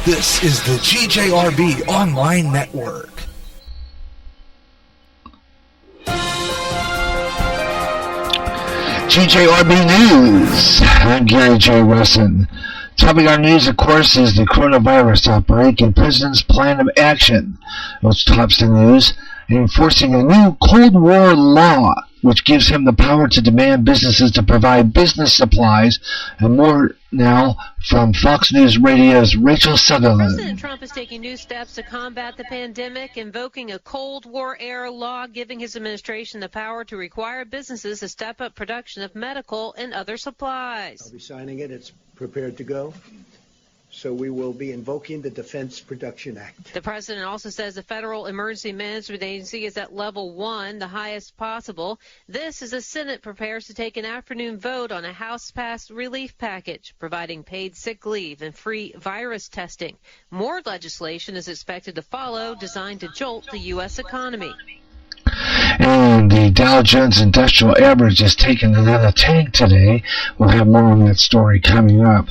This is the GJRB Online Network. GJRB News. I'm Gary Russen. Topping our news, of course, is the coronavirus outbreak and President's plan of action, which tops the news, enforcing a new Cold War law, which gives him the power to demand businesses to provide business supplies, and more now from Fox News Radio's Rachel Sutherland. President Trump is taking new steps to combat the pandemic, invoking a Cold War-era law giving his administration the power to require businesses to step up production of medical and other supplies. I'll be signing it. It's prepared to go. So we will be invoking the Defense Production Act. The president also says the Federal Emergency Management Agency is at level 1, the highest possible. This as the Senate prepares to take an afternoon vote on a House-passed relief package, providing paid sick leave and free virus testing. More legislation is expected to follow, designed to jolt the U.S. economy. And the Dow Jones Industrial Average has taken another tank today. We'll have more on that story coming up.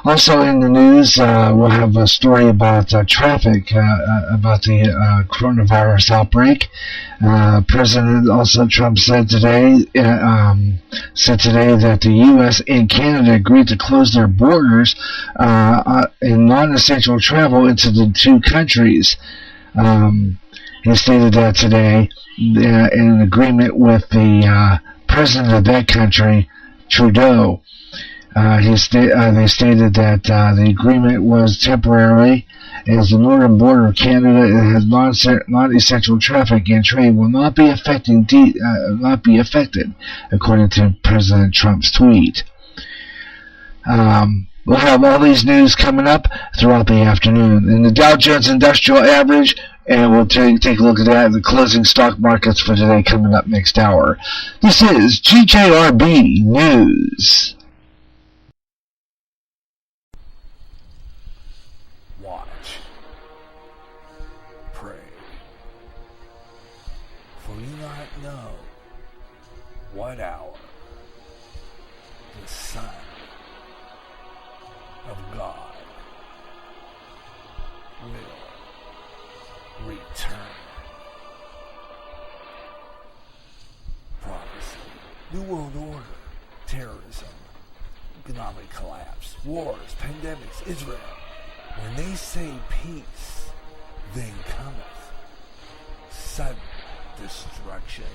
Also in the news, we'll have a story about traffic, about the coronavirus outbreak. President Trump said today that the U.S. and Canada agreed to close their borders in non-essential travel into the two countries. He stated that today in an agreement with the president of that country, Trudeau. They stated that the agreement was temporary, as the northern border of Canada has non-essential traffic and trade will not be affected, according to President Trump's tweet. We'll have all these news coming up throughout the afternoon. In the Dow Jones Industrial Average, and we'll take a look at that, the closing stock markets for today coming up next hour. This is GJRB News. Watch. Pray. For you not know what hour the Son of God will return. Prophecy, New World Order, terrorism, economic collapse, wars, pandemics, Israel. When they say peace, then cometh sudden destruction.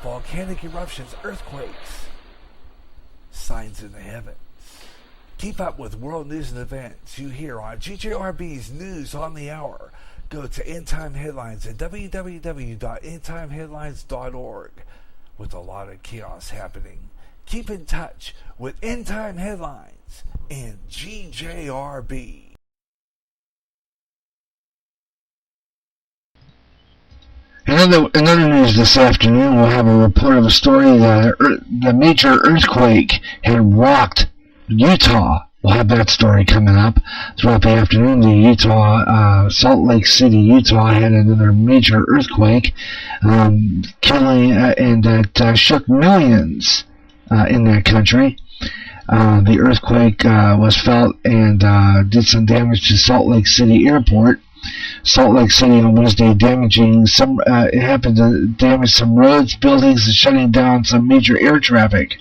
Volcanic eruptions, earthquakes, signs in the heavens. Keep up with world news and events you hear on GJRB's News on the Hour. Go to End Time Headlines at www.endtimeheadlines.org. With a lot of chaos happening, keep in touch with End Time Headlines and GJRB. Another news this afternoon, we'll have a report of a story that the major earthquake had rocked Utah. We'll have that story coming up throughout the afternoon. The Salt Lake City, Utah had another major earthquake, killing and that shook millions in that country. The earthquake was felt and did some damage to Salt Lake City Airport. Salt Lake City on Wednesday it happened to damage some roads, buildings, and shutting down some major air traffic.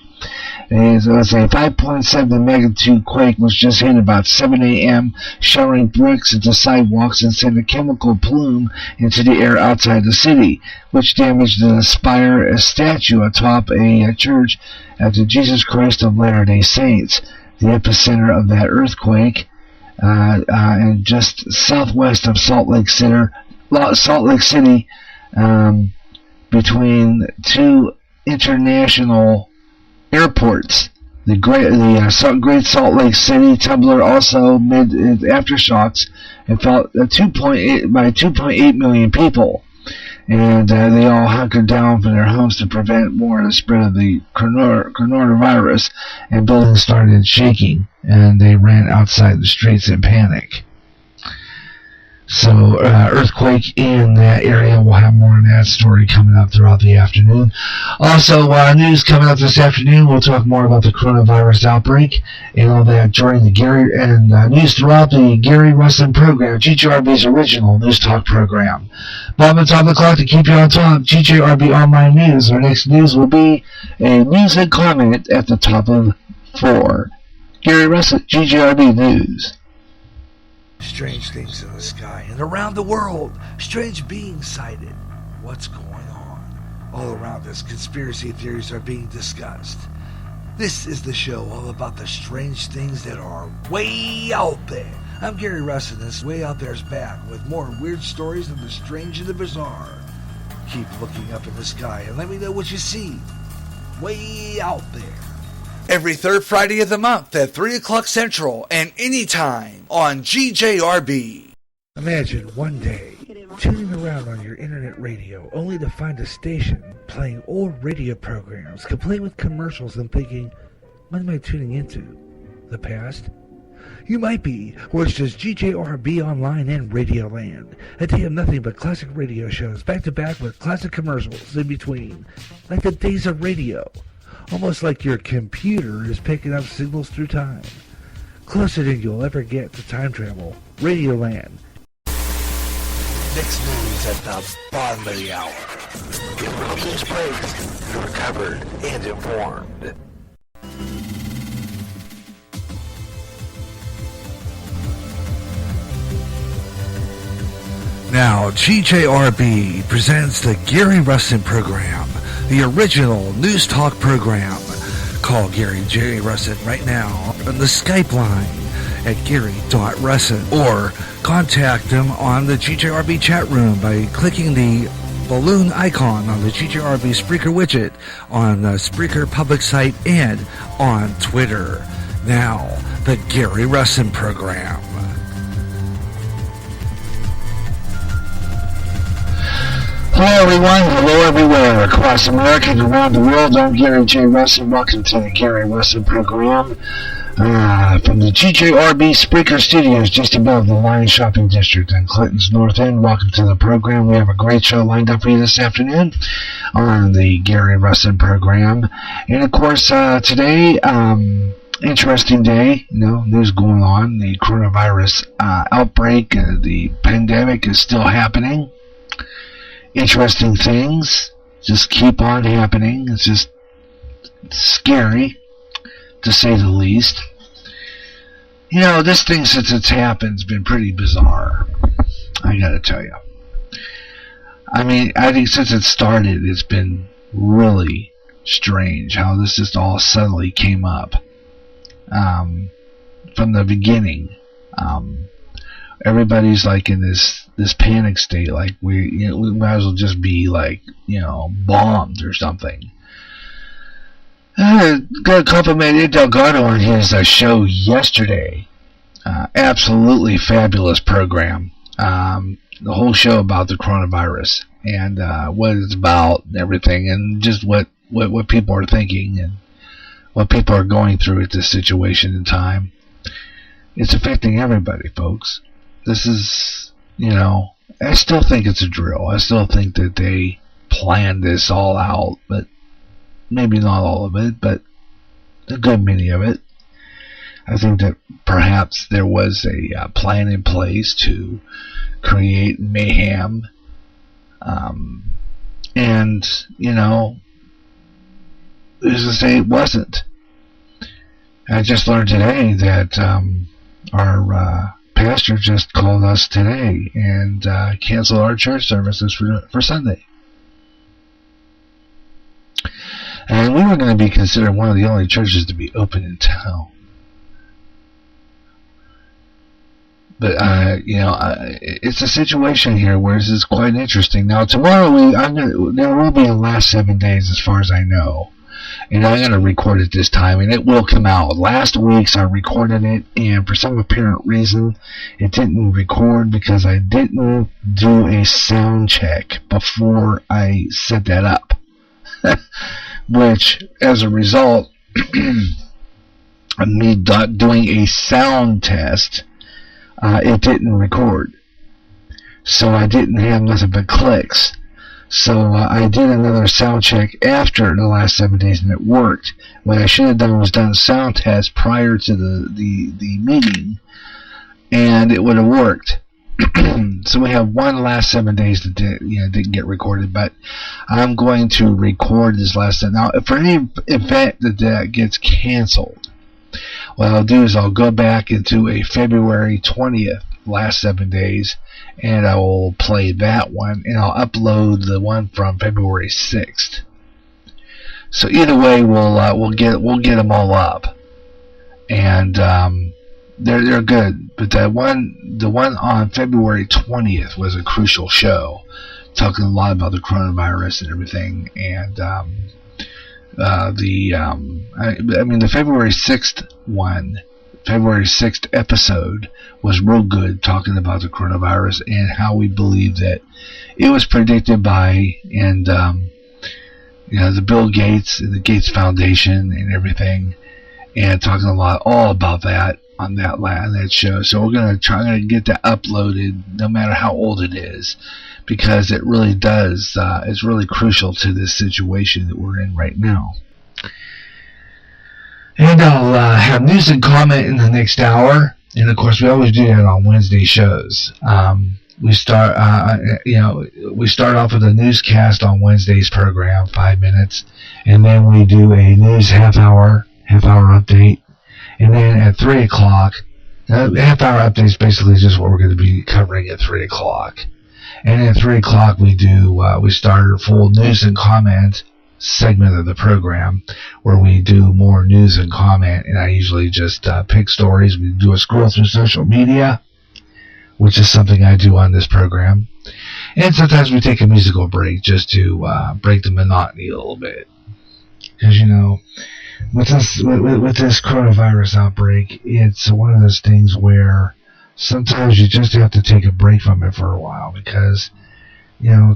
It was a 5.7 magnitude quake, which just hit about 7 a.m., showering bricks into sidewalks and sent a chemical plume into the air outside the city, which damaged a statue atop a church at the Jesus Christ of Latter-day Saints, the epicenter of that earthquake, and just southwest of Salt Lake City, between two international airports. The Great Salt Lake City tumbler also made aftershocks and felt 2.8 million people, and they all hunkered down from their homes to prevent more of the spread of the coronavirus, and buildings started shaking, and they ran outside the streets in panic. So, earthquake in that area. We'll have more on that story coming up throughout the afternoon. Also, news coming up this afternoon. We'll talk more about the coronavirus outbreak and all that during the Gary and news throughout the Gary Russen program, GJRB's original news talk program. Bob and top of the clock to keep you on top. GJRB Online News. Our next news will be a news and comment at the top of 4. Gary Russen, GJRB News. Strange things in the sky and around the world. Strange beings sighted. What's going on? All around us, conspiracy theories are being discussed. This is the show all about the strange things that are way out there. I'm Gary Russen. This Way Out There's back with more weird stories of the strange and the bizarre. Keep looking up in the sky and let me know what you see. Way out there. Every third Friday of the month at 3 o'clock Central and anytime on GJRB. Imagine one day tuning around on your internet radio only to find a station playing old radio programs complete with commercials and thinking, what am I tuning into? The past? You might be, or it's just GJRB Online and Radioland. A day of nothing but classic radio shows back to back with classic commercials in between, like the days of radio. Almost like your computer is picking up signals through time. Closer than you'll ever get to time travel. Radioland. Next news at the bottom of the hour. Get rid of these breaks. You're covered and informed. Now, GJRB presents the Gary Russen program, the original news talk program. Call Gary J. Russen right now on the Skype line at gary.russen or contact him on the GJRB chat room by clicking the balloon icon on the GJRB Spreaker widget on the Spreaker public site and on Twitter. Now, the Gary Russen program. Hello everyone, hello everywhere, across America and around the world. I'm Gary J. Russen. Welcome to the Gary Russen program from the GJRB Spreaker Studios just above the Lion Shopping District in Clinton's North End. Welcome to the program. We have a great show lined up for you this afternoon on the Gary Russen program. And of course, today, interesting day, news going on. The coronavirus outbreak, the pandemic is still happening. Interesting things just keep on happening. It's just scary, to say the least. This thing since it's happened has been pretty bizarre, I gotta tell you. I think since it started, it's been really strange how this just all suddenly came up. From the beginning, everybody's like in this panic state, like we might as well just be like, bombed or something. I got to compliment Ed Delgado on his show yesterday. Absolutely fabulous program. The whole show about the coronavirus and what it's about and everything, and just what people are thinking and what people are going through at this situation in time. It's affecting everybody, folks. This is, I still think it's a drill. I still think that they planned this all out, but maybe not all of it, but a good many of it. I think that perhaps there was a plan in place to create mayhem, and, who's to say it wasn't? I just learned today that our pastor just called us today and canceled our church services for Sunday. And we were going to be considered one of the only churches to be open in town. But, it's a situation here where this is quite interesting. Now, tomorrow, there will be a last 7 days as far as I know. And I'm going to record it this time, and it will come out. Last week's I recorded it, and for some apparent reason, it didn't record because I didn't do a sound check before I set that up. Which, as a result of me doing a sound test, it didn't record. so I didn't have nothing but clicks. So I did another sound check after the last 7 days, and it worked. What I should have done was done a sound test prior to the meeting, and it would have worked. So we have one last 7 days that didn't get recorded, but I'm going to record this last set. Now, for any event that gets canceled, what I'll do is I'll go back into a February 20th last 7 days, and I will play that one, and I'll upload the one from February 6th. So either way, we'll get them all up, and they're good. But the one on February 20th was a crucial show, talking a lot about the coronavirus and everything, and the February 6th one. February 6th episode was real good, talking about the coronavirus and how we believe that it was predicted by the Bill Gates and the Gates Foundation and everything, and talking a lot all about that on that show. So we're gonna try to get that uploaded, no matter how old it is, because it really does. It's really crucial to this situation that we're in right now. And I'll have news and comment in the next hour. And of course, we always do that on Wednesday shows. We start off with a newscast on Wednesday's program, 5 minutes, and then we do a news half hour update, and then at 3 o'clock, half hour update is basically just what we're going to be covering at 3 o'clock. And at 3 o'clock, we start a full news and comment segment of the program, where we do more news and comment, and I usually just pick stories. We do a scroll through social media, which is something I do on this program, and sometimes we take a musical break just to break the monotony a little bit, because with this coronavirus outbreak, it's one of those things where sometimes you just have to take a break from it for a while, because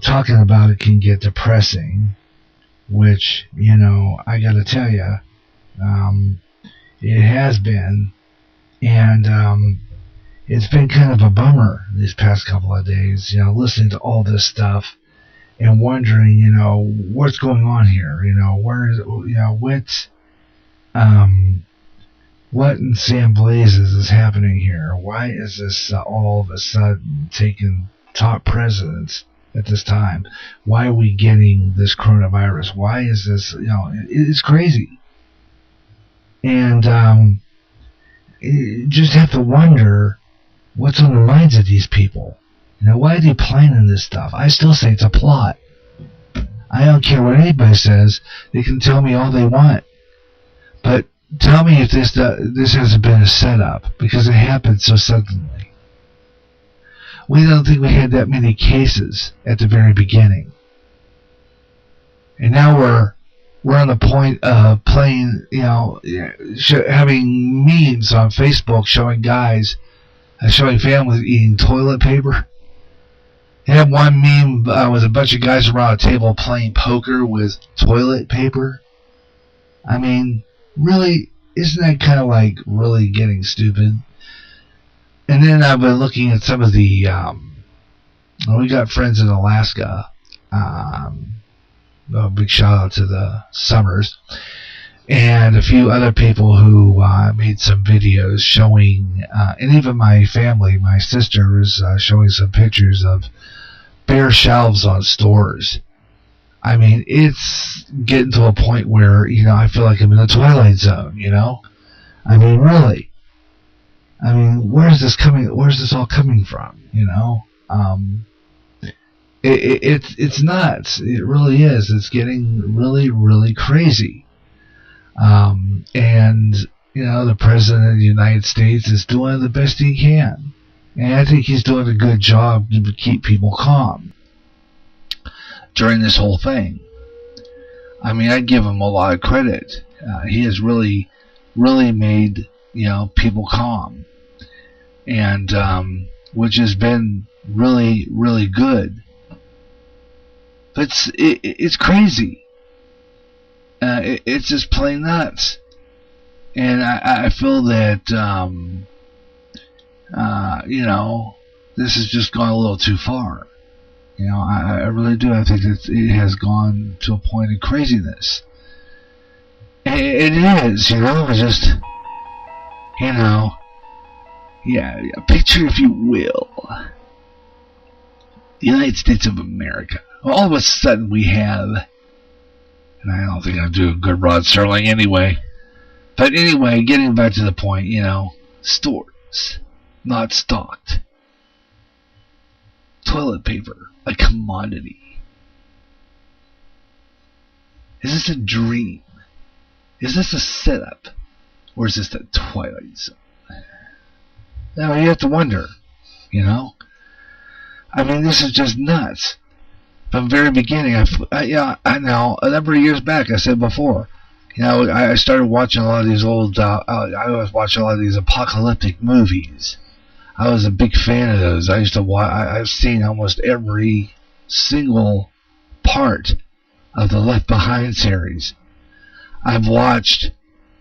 talking about it can get depressing, which, I gotta tell you, it has been, and it's been kind of a bummer these past couple of days, listening to all this stuff and wondering, what's going on here, what in Sam Blazes is happening here? Why is this all of a sudden taking top precedence at this time? Why are we getting this coronavirus? Why is this, it's crazy. And you just have to wonder what's on the minds of these people. Why are they planning this stuff? I still say it's a plot. I don't care what anybody says. They can tell me all they want. But tell me if this hasn't been a setup, because it happened so suddenly. We don't think we had that many cases at the very beginning. And now we're on the point of playing, having memes on Facebook showing families eating toilet paper. They had one meme with a bunch of guys around a table playing poker with toilet paper. I mean, really, isn't that kind of like really getting stupid? And then I've been looking at some of the, we got friends in Alaska. A big shout out to the Summers. And a few other people who made some videos showing, and even my family, my sister is showing some pictures of bare shelves on stores. I mean, it's getting to a point where, I feel like I'm in the Twilight Zone, I mean, really. I mean, where's this all coming from, It's nuts. It really is. It's getting really, really crazy. And, the President of the United States is doing the best he can. And I think he's doing a good job to keep people calm during this whole thing. I mean, I give him a lot of credit. He has really, really made, people calm. And, which has been really, really good. But it's crazy. It's just plain nuts. And I feel that, this has just gone a little too far. You know, I really do. I think it has gone to a point of craziness. It is, you know, it's just, you know, yeah, picture, if you will, the United States of America. All of a sudden we have, and I don't think I'm doing good Rod Serling anyway, but anyway, getting back to the point, you know, stores not stocked. Toilet paper, a commodity. Is this a dream? Is this a setup? Or is this the Twilight Zone? Now you have to wonder, you know? I mean, this is just nuts. From the very beginning, I know, a number of years back, I said before, you know, I started watching a lot of these old, I was watching a lot of these apocalyptic movies. I was a big fan of those. I used to watch, I've seen almost every single part of the Left Behind series. I've watched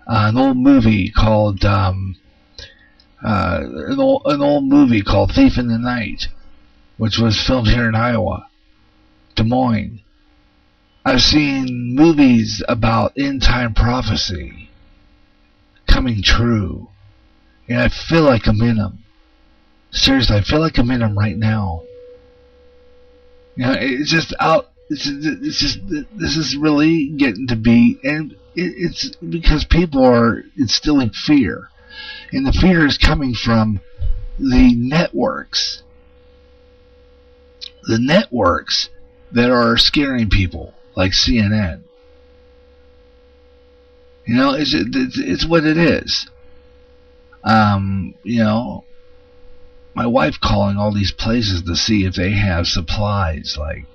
an old movie called Thief in the Night, which was filmed here in Iowa, Des Moines. I've seen movies about end-time prophecy coming true, and I feel like I'm in them. Seriously, I feel like I'm in them right now. You know, it's just out. It's just this is really getting to be, and it's because people are instilling fear, and the fear is coming from the networks that are scaring people, like CNN. You know, it's what it is. You know, my wife calling all these places to see if they have supplies, like,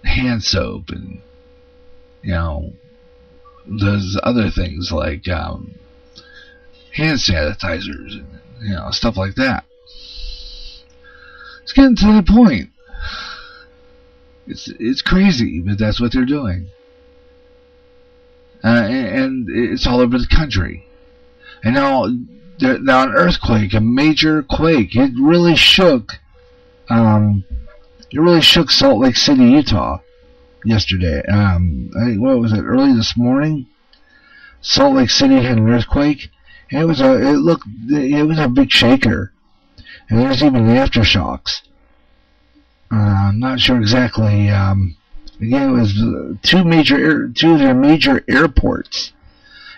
hand soap and, you know, those other things like hand sanitizers and, you know, stuff like that. It's getting to the point. It's crazy, but that's what they're doing. And it's all over the country. And now an earthquake, a major quake, it really shook Salt Lake City, Utah yesterday. What was it, early this morning? Salt Lake City had an earthquake, and it was a big shaker. And there's even the aftershocks. I'm not sure exactly. Again, it was two of their major airports.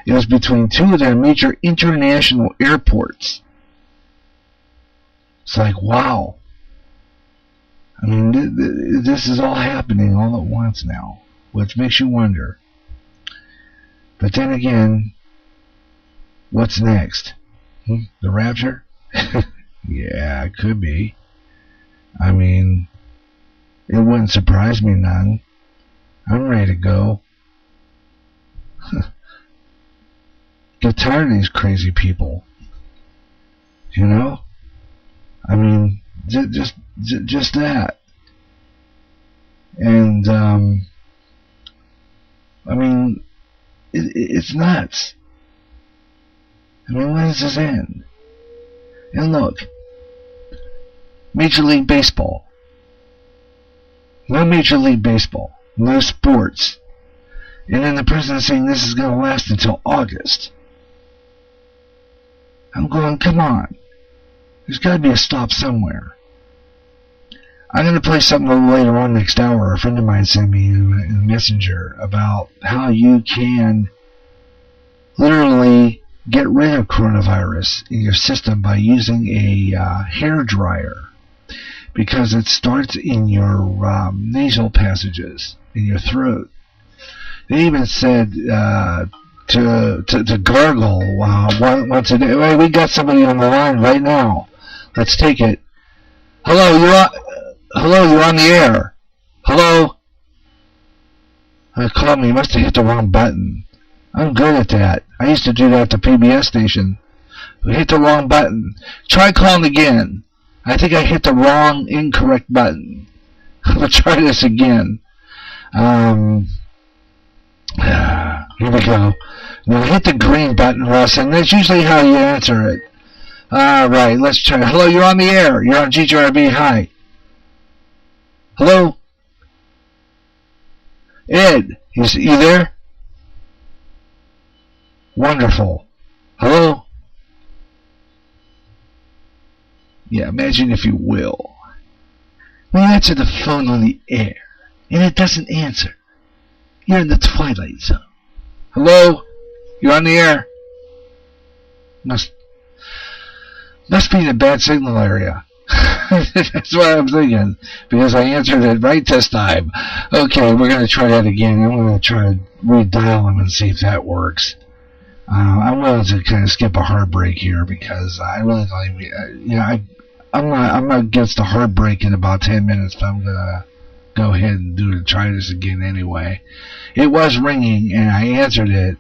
It was between two of their major international airports. It's like, wow. I mean, this is all happening all at once now, which makes you wonder. But then again, what's next? The rapture? Yeah, it could be. I mean, it wouldn't surprise me none. I'm ready to go. Get tired of these crazy people. You know? I mean, just that. And, I mean, it's nuts. I mean, when does this end? And look, Major League Baseball. No Major League Baseball. No sports. And then the president saying this is going to last until August. I'm going, come on. There's got to be a stop somewhere. I'm going to play something a little later on next hour. A friend of mine sent me in a messenger about how you can literally get rid of coronavirus in your system by using a hair dryer, because it starts in your nasal passages, in your throat. They even said to gargle once a day. Well, we got somebody on the line right now. Let's take it. Hello, you're on the air. Hello? Call me. You must have hit the wrong button. I'm good at that. I used to do that at the PBS station. We hit the wrong button. Try calling again. I think I hit the wrong, incorrect button. Let's try this again. Here we go. Now hit the green button, Russ, and that's usually how you answer it. All right, let's try. Hello, you're on the air. You're on GJRB. Hi. Hello? Ed, you there? Wonderful. Hello? Yeah, imagine if you will. We answer the phone on the air, and it doesn't answer. You're in the twilight zone. Hello? You're on the air? Must be in a bad signal area. That's what I'm thinking, because I answered it right this time. Okay, we're going to try that again. I'm going to try to redial him and see if that works. I'm willing to kind of skip a heartbreak here because I really don't even, I'm not against a heartbreak in about 10 minutes, but I'm going to go ahead and try this again anyway. It was ringing, and I answered it,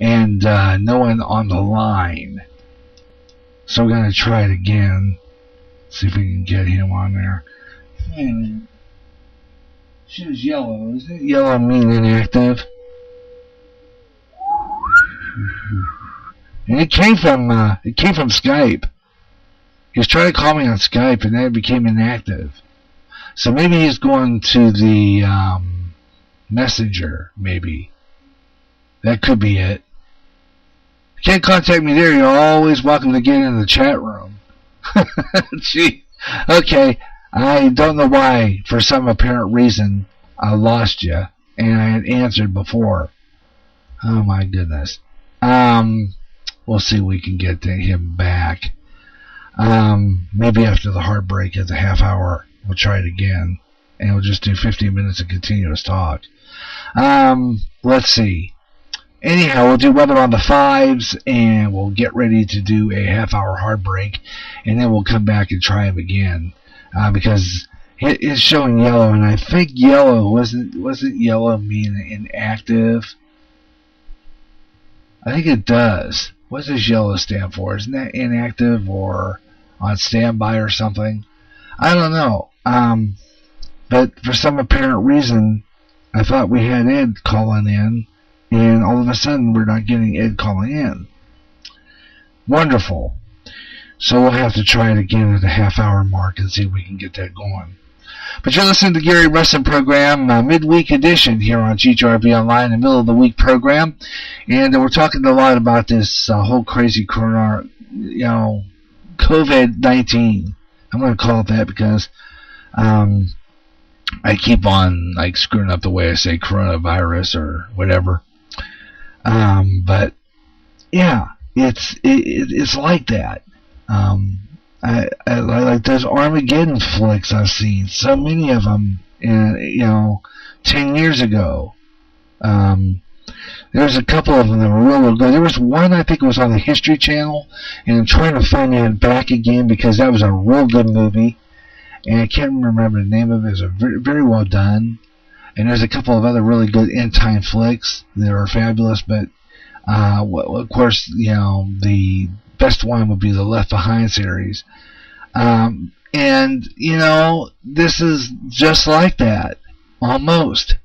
and no one on the line. So we're going to try it again. See if we can get him on there. She was yellow. Is it yellow mean inactive? And it came from Skype. He was trying to call me on Skype, and then it became inactive. So maybe he's going to the Messenger. Maybe that could be it. You can't contact me there. You're always welcome to get in the chat room. Gee. Okay. I don't know why, for some apparent reason, I lost you, and I had answered before. Oh my goodness. We'll see if we can get him back. Maybe after the heartbreak at the half hour, we'll try it again, and we'll just do 15 minutes of continuous talk. Let's see. Anyhow, we'll do weather on the 5s, and we'll get ready to do a half-hour heartbreak, and then we'll come back and try him again, because it is showing yellow, and I think yellow wasn't yellow mean inactive? I think it does. What does yellow stand for? Isn't that inactive or on standby or something? I don't know. But for some apparent reason, I thought we had Ed calling in, and all of a sudden we're not getting Ed calling in. Wonderful. So we'll have to try it again at the half-hour mark and see if we can get that going. But you're listening to Gary Russen program, midweek edition here on GJRB Online, the middle of the week program, and we're talking a lot about this whole crazy corona, COVID-19. I'm going to call it that because I keep on screwing up the way I say coronavirus or whatever. But yeah, it's like that. I like those Armageddon flicks I've seen, so many of them, 10 years ago. There's a couple of them that were real good. There was one, I think it was on the History Channel, and I'm trying to find that back again because that was a real good movie, and I can't remember the name of it. It was very, very well done. And there's a couple of other really good end-time flicks that are fabulous, but of course, the best one would be the Left Behind series. And, this is just like that, almost,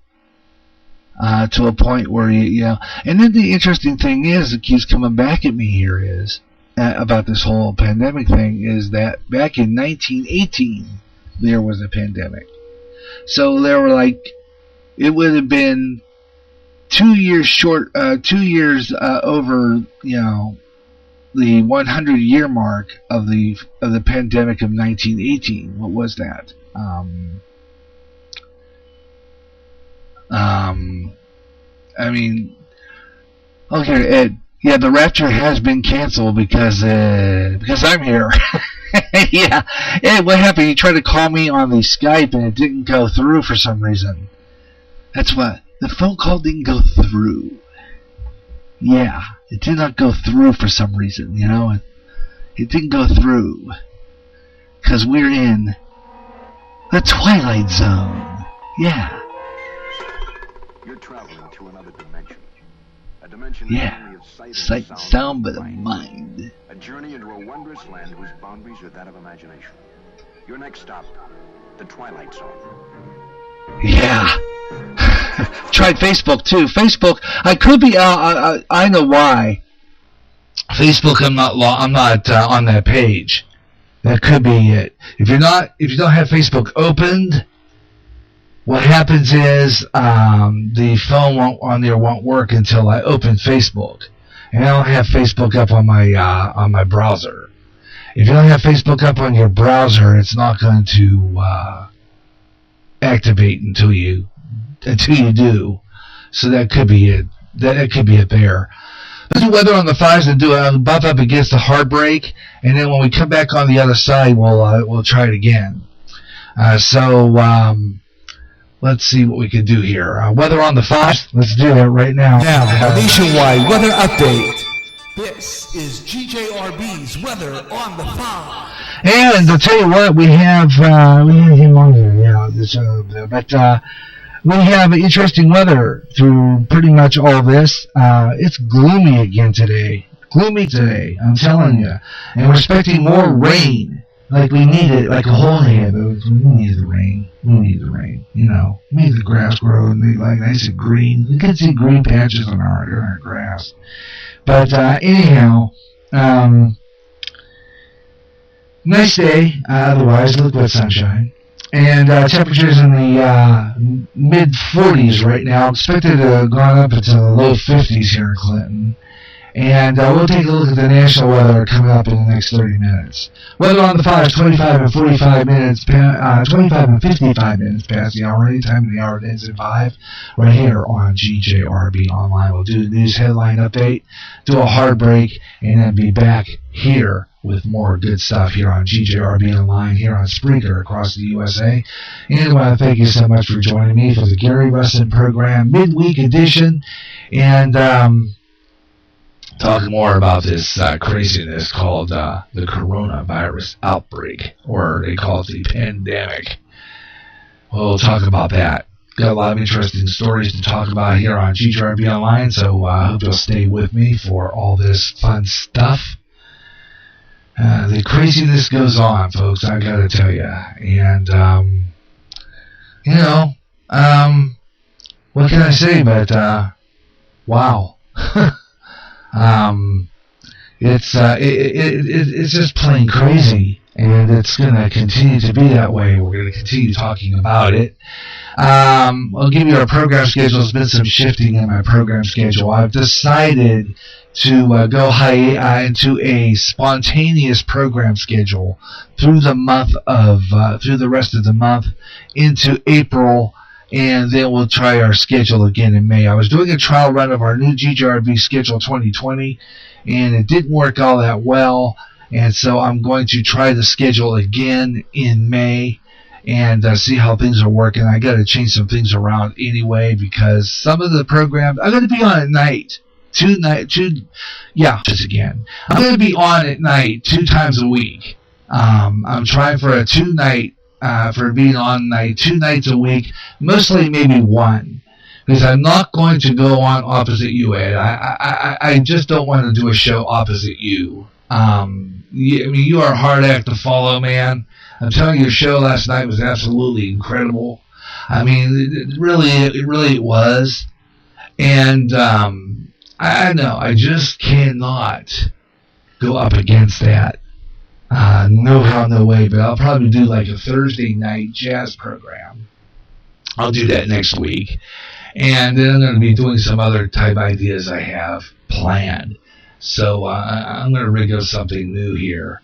to a point where, and then the interesting thing is, it keeps coming back at me here is, about this whole pandemic thing, is that back in 1918, there was a pandemic. So there were it would have been 2 years short, 2 years over, the 100-year mark of the pandemic of 1918. What was that? Okay, Ed. Yeah, the rapture has been canceled because I'm here. Yeah. Ed, what happened? You tried to call me on the Skype and it didn't go through for some reason. That's what. The phone call didn't go through. Yeah, it did not go through for some reason, It didn't go through. Because we're in the Twilight Zone. Yeah. You're traveling to another dimension. A dimension yeah. only of sight and sound, but of mind. A journey into a wondrous land whose boundaries are that of imagination. Your next stop, the Twilight Zone. Yeah. Tried Facebook too. Facebook, I could be, I know why. Facebook, I'm not on that page. That could be it. If you don't have Facebook opened, what happens is the phone won't work until I open Facebook, and I don't have Facebook up on my browser. If you don't have Facebook up on your browser, it's not going to activate until you do. So that could be it. That could be it there. Let's do weather on the 5s and do a bump up against the heartbreak, and then when we come back on the other side, we'll try it again. Let's see what we can do here. Weather on the 5s. Let's do that right now. Now, a nationwide weather update. This is GJRB's Weather on the 5. And I'll tell you what, we have him on here, but we have interesting weather through pretty much all this. It's gloomy again today. I'm telling you. And we're expecting more rain. Like we need it, like a whole hand. We need the rain. You know, make the grass grow and make like nice and green. You can see green patches on our grass. But anyhow, nice day. Otherwise, look at sunshine. And temperatures in the mid-40s right now. Expected to have gone up into the low 50s here in Clinton. And we'll take a look at the national weather coming up in the next 30 minutes. Weather on the 5s, 25 and 45 minutes, 25 and 55 minutes past the hour. Anytime in the hour it ends at 5. Right here on GJRB Online. We'll do the news headline update, do a hard break, and then be back here with more good stuff here on GJRB Online, here on Spreaker across the USA. And I want to thank you so much for joining me for the Gary Russen program midweek edition. And talking more about this craziness called the coronavirus outbreak, or they call it the pandemic. We'll talk about that. Got a lot of interesting stories to talk about here on GJRB Online, so I hope you'll stay with me for all this fun stuff. The craziness goes on, folks, I gotta tell you. And, what can I say but, wow. It's just plain crazy, and it's going to continue to be that way. We're going to continue talking about it. I'll give you our program schedule. There's been some shifting in my program schedule. I've decided to go into a spontaneous program schedule through the rest of the month into April. And then we'll try our schedule again in May. I was doing a trial run of our new GJRB schedule 2020, and it didn't work all that well. And so I'm going to try the schedule again in May and see how things are working. I got to change some things around anyway, because some of the programs I'm going to be on at night. I'm going to be on at night 2 times a week. I'm trying for a 2-night. For being on night 2 nights a week, mostly maybe 1, because I'm not going to go on opposite you, Ed. I just don't want to do a show opposite you. You are a hard act to follow, man. I'm telling you, your show last night was absolutely incredible. I mean, it really was. And I know, I just cannot go up against that. No how, no way, but I'll probably do like a Thursday night jazz program. I'll do that next week. And then I'm going to be doing some other type ideas I have planned. So I'm going to rig up something new here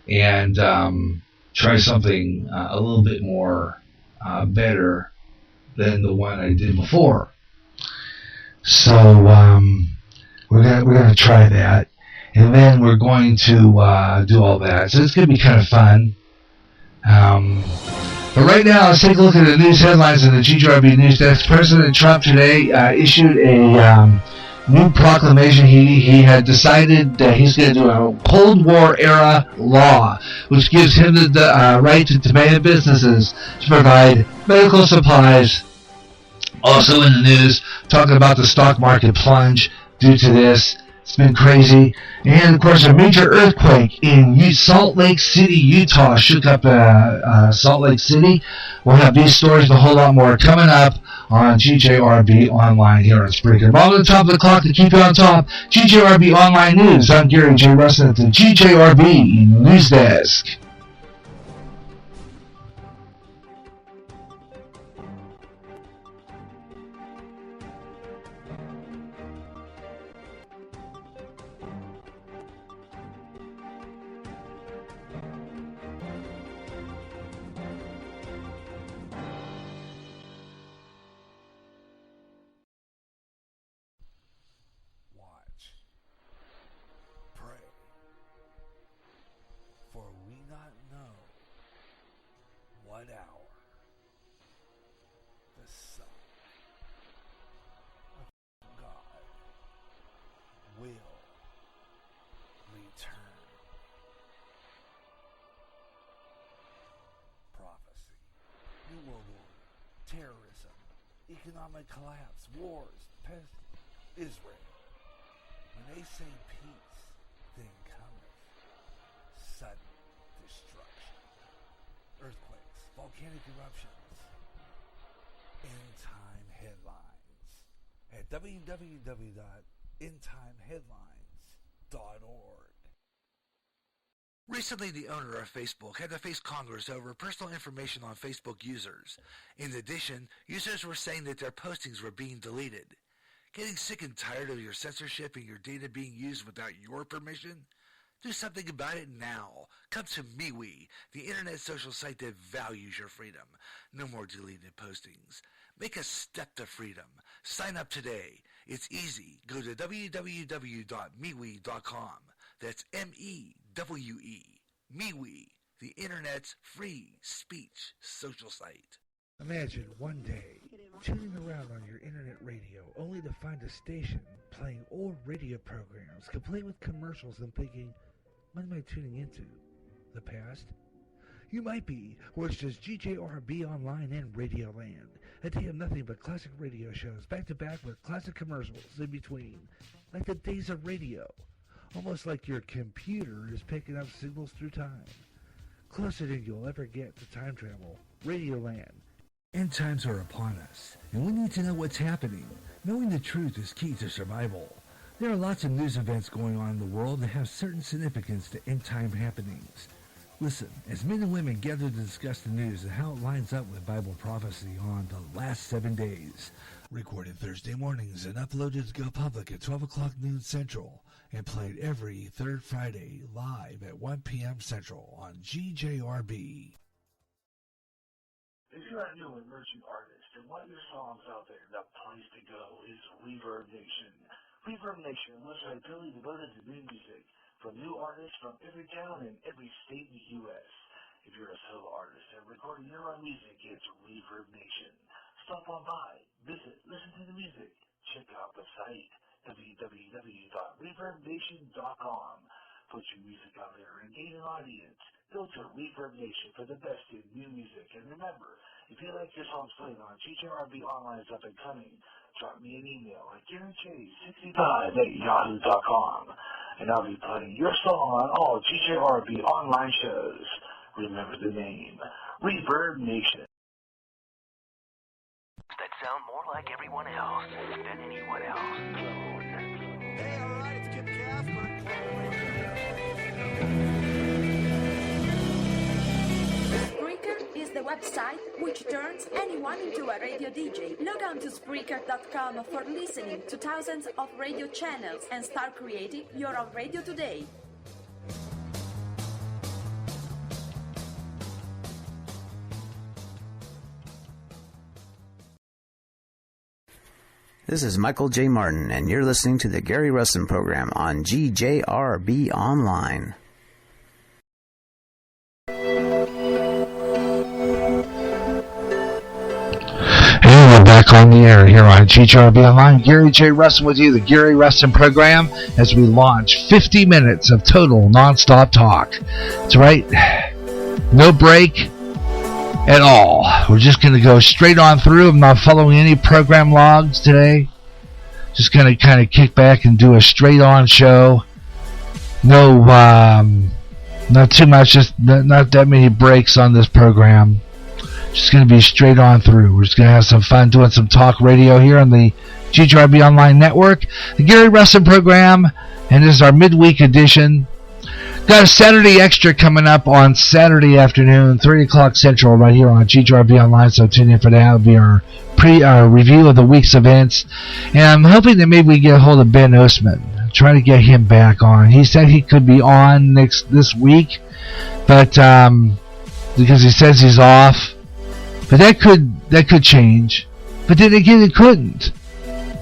and try something a little bit more better than the one I did before. So we're going to try that. And then we're going to do all that. So it's going to be kind of fun. But right now, let's take a look at the news headlines in the GJRB News Desk. President Trump today issued a new proclamation. He had decided that he's going to do a Cold War-era law, which gives him the right to demand businesses to provide medical supplies. Also in the news, talking about the stock market plunge due to this. It's been crazy. And, of course, a major earthquake in Salt Lake City, Utah shook up Salt Lake City. We'll have these stories and a whole lot more coming up on GJRB Online here on Spreaker. All at the top of the clock to keep you on top, GJRB Online News. I'm Gary J. Russen at the GJRB News Desk. Terrorism, economic collapse, wars, pests, Israel. When they say peace, then cometh sudden destruction. Earthquakes, volcanic eruptions. End time headlines at www.endtimeheadlines.org. Recently, the owner of Facebook had to face Congress over personal information on Facebook users. In addition, users were saying that their postings were being deleted. Getting sick and tired of your censorship and your data being used without your permission? Do something about it now. Come to MeWe, the internet social site that values your freedom. No more deleted postings. Make a step to freedom. Sign up today. It's easy. Go to www.MeWe.com. That's M-E-W-E. MeWe, the internet's free speech social site. Imagine one day tuning around on your internet radio only to find a station playing old radio programs complete with commercials and thinking, what am I tuning into? The past? You might be, or it's just GJRB Online and Radio Land. A day of nothing but classic radio shows back to back with classic commercials in between. Like the days of radio. Almost like your computer is picking up signals through time. Closer than you'll ever get to time travel. Radioland. End times are upon us, and we need to know what's happening. Knowing the truth is key to survival. There are lots of news events going on in the world that have certain significance to end time happenings. Listen, as men and women gather to discuss the news and how it lines up with Bible prophecy on the last 7 days. Recorded Thursday mornings and uploaded to go public at 12 o'clock noon Central. And played every third Friday live at 1 p.m. Central on GJRB. If you're a new emerging artist and want your songs out there, the place to go is Reverb Nation. Reverb Nation, a website purely devoted to new music from new artists from every town and every state in the U.S. If you're a solo artist and recording your own music, it's Reverb Nation. Stop on by, visit, listen to the music, check out the site. www.reverbnation.com. Put your music out there and gain an audience. Go to Reverb Nation for the best in new music. And remember, if you like your songs played on GJRB Online's Up and Coming, drop me an email at GaryJ65@yahoo.com. And I'll be playing your song on all GJRB Online shows. Remember the name, Reverb Nation. That sound more like everyone else than anyone else. Hey, alright, it's Kip Casper. Spreaker is the website which turns anyone into a radio DJ. Log on to Spreaker.com for listening to thousands of radio channels and start creating your own radio today. This is Michael J. Martin, and you're listening to the Gary Russen program on GJRB Online. And we're back on the air here on GJRB Online. Gary J. Russen with you, the Gary Russen program, as we launch 50 minutes of total nonstop talk. That's right, no break at all. We're just going to go straight on through. I'm not following any program logs today. Just going to kind of kick back and do a straight-on show. No, not too much, just not that many breaks on this program. Just going to be straight on through. We're just going to have some fun doing some talk radio here on the GJRB Online Network, the Gary Russen program, and this is our midweek edition. Got a Saturday Extra coming up on Saturday afternoon, 3 o'clock Central, right here on GJRB Online, so tune in for that. It'll be our review of the week's events, and I'm hoping that maybe we get a hold of Ben Osman. Try to get him back on. He said he could be on this week, but because he says he's off, but that could change. But then again, it couldn't.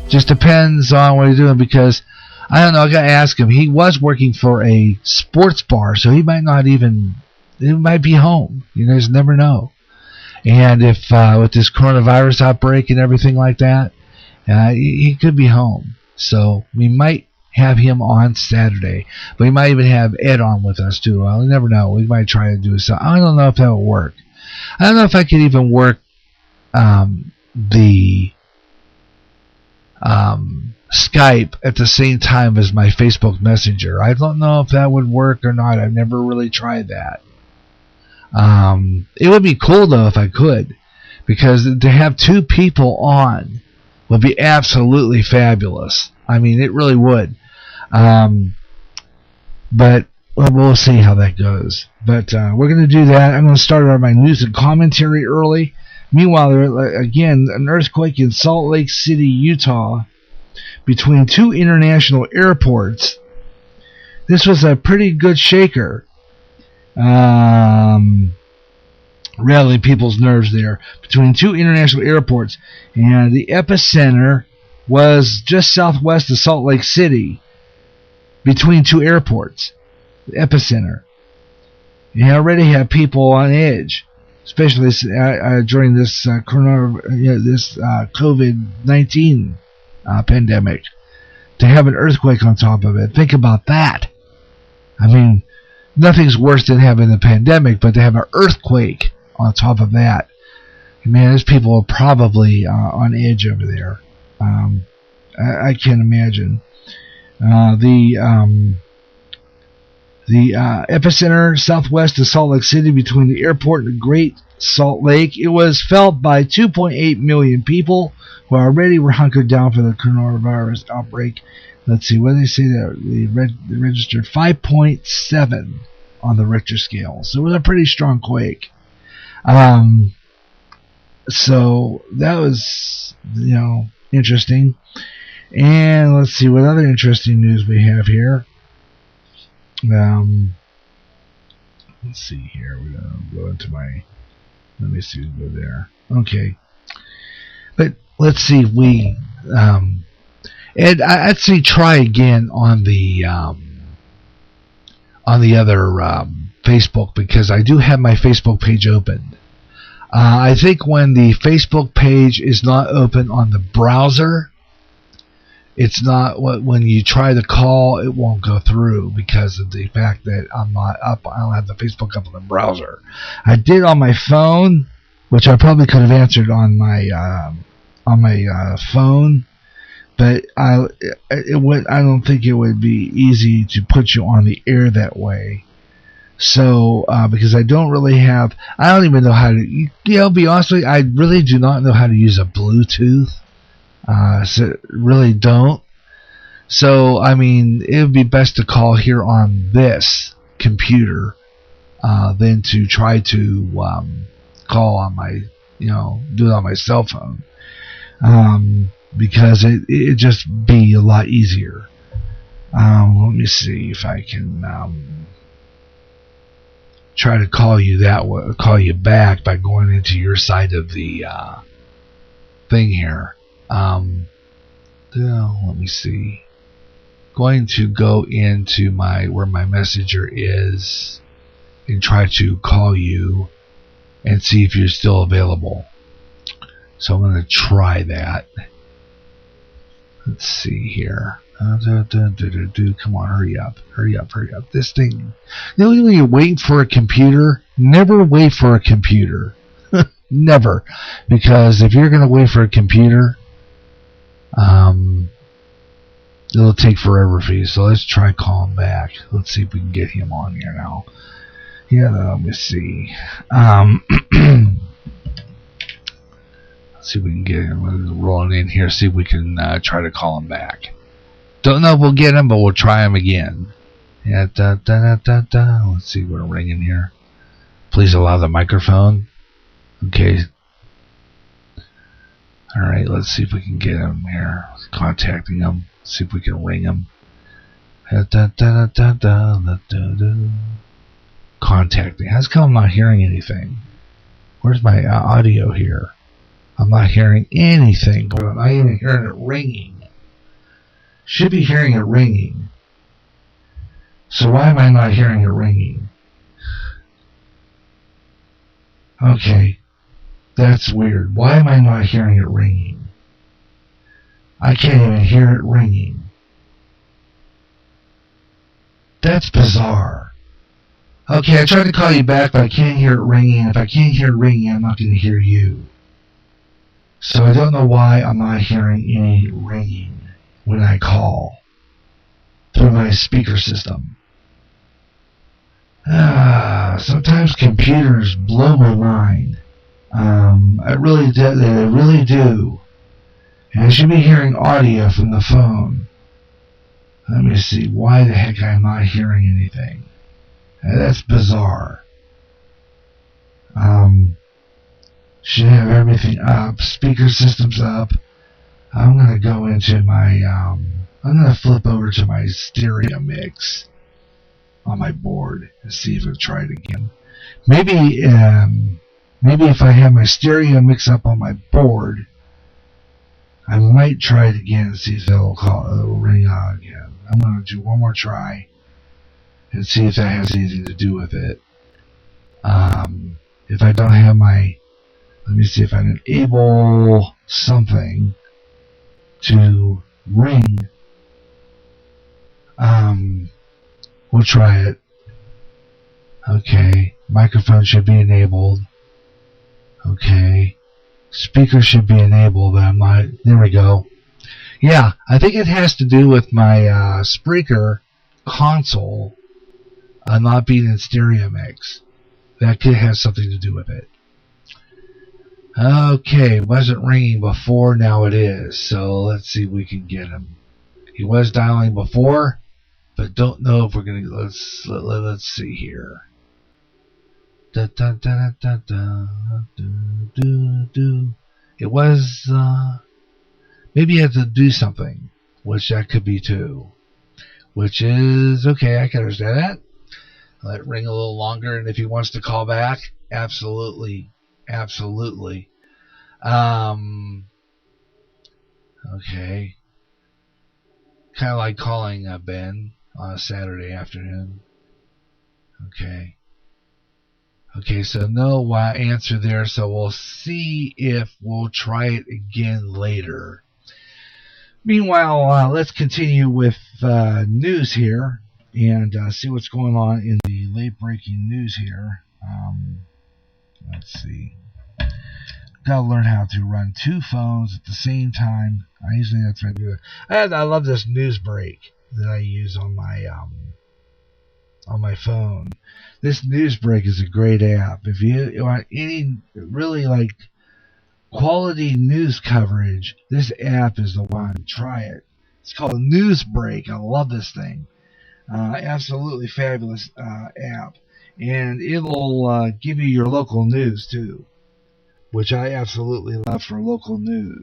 Just depends on what he's doing, because I don't know. I gotta ask him. He was working for a sports bar, so he might be home. You just never know. And if with this coronavirus outbreak and everything like that, he could be home. So we might have him on Saturday, but we might even have Ed on with us too. Well, you never know. We might try to do something. I don't know if that will work. I don't know if I could even work the Skype at the same time as my Facebook Messenger. I don't know if that would work or not. I've never really tried that. It would be cool though if I could, because to have two people on would be absolutely fabulous. I mean, it really would. But we'll see how that goes. But we're going to do that. I'm going to start on my news and commentary early. Meanwhile, again, an earthquake in Salt Lake City, Utah, between two international airports. This was a pretty good shaker. Rattling people's nerves there. Between two international airports. And the epicenter was just southwest of Salt Lake City, between two airports. The epicenter. You already have people on edge, especially during this COVID-19 pandemic. To have an earthquake on top of it, think about that. I mean, nothing's worse than having a pandemic, but to have an earthquake on top of that, man, those people are probably on edge over there. I can't imagine. The epicenter southwest of Salt Lake City, between the airport and the Great Salt Lake. It was felt by 2.8 million people who already were hunkered down for the coronavirus outbreak. Let's see, what did they say there? They registered 5.7 on the Richter scale. So it was a pretty strong quake. So that was, interesting. And let's see what other interesting news we have here. Let's see here. We're going to go into let me see, go there. Okay. But let's see if we, Ed, I'd say try again on the other Facebook, because I do have my Facebook page open. I think when the Facebook page is not open on the browser, it's not, when you try to call, it won't go through because of the fact that I'm not up. I don't have the Facebook up on the browser. I did on my phone, which I probably could have answered on my phone, but I don't think it would be easy to put you on the air that way. So, because I don't even know how to, be honest with you, I really do not know how to use a Bluetooth. So really don't. So, I mean, it would be best to call here on this computer, than to try to, call on my, do it on my cell phone. Because it'd just be a lot easier. Let me see if I can, try to call you call you back by going into your side of the thing here. Let me see. Going to go into where my messenger is and try to call you and see if you're still available. So I'm going to try that. Let's see here. Come on, hurry up. This thing, when you wait for a computer, never wait for a computer. Never. Because if you're going to wait for a computer, it'll take forever for you. So let's try calling back. Let's see if we can get him on here now. Yeah, let me see. Let's see if we can get him rolling in here. See if we can try to call him back. Don't know if we'll get him, but we'll try him again. Yeah, Let's see, we're ringing here. Please allow the microphone. Okay. Alright, let's see if we can get him here. Contacting him. See if we can ring him. Contacting. How's come I'm not hearing anything? Where's my audio here? I'm not hearing anything. I'm not even hearing it ringing. Should be hearing it ringing. So why am I not hearing it ringing? Okay. That's weird. Why am I not hearing it ringing? I can't even hear it ringing. That's bizarre. Okay, I tried to call you back, but I can't hear it ringing. If I can't hear it ringing, I'm not going to hear you. So I don't know why I'm not hearing any ringing when I call through my speaker system. Sometimes computers blow my mind. They really do. And I should be hearing audio from the phone. Let me see. Why the heck I'm not hearing anything? That's bizarre. Should have everything up. Speaker system's up. I'm going to go into my, I'm going to flip over to my stereo mix on my board and see if it'll try it again. Maybe if I have my stereo mix up on my board, I might try it again and see if it'll ring out again. I'm going to do one more try and see if that has anything to do with it. If I don't have my, let me see if I can enable something to ring. We'll try it. Okay, microphone should be enabled. Okay, speaker should be enabled, but I'm not. There we go. Yeah, I think it has to do with my Spreaker console not being in stereo mix. That could have something to do with it. Okay, wasn't ringing before, now it is. So let's see if we can get him. He was dialing before, but don't know if we're gonna. Let's see here. It was maybe he had to do something, which that could be too. Which is okay. I can understand that. Let it ring a little longer, and if he wants to call back, absolutely. Okay. Kind of like calling Ben on a Saturday afternoon. Okay, so no answer there, so we'll see if we'll try it again later. Meanwhile, let's continue with news here and see what's going on in the late-breaking news here. Let's see. Gotta learn how to run two phones at the same time. Usually that's what I do. I love this news break that I use on my phone. This news break is a great app. If you want any really like quality news coverage, this app is the one. Try it. It's called News Break. I love this thing. Absolutely fabulous app, and it'll give you your local news too, which I absolutely love for local news.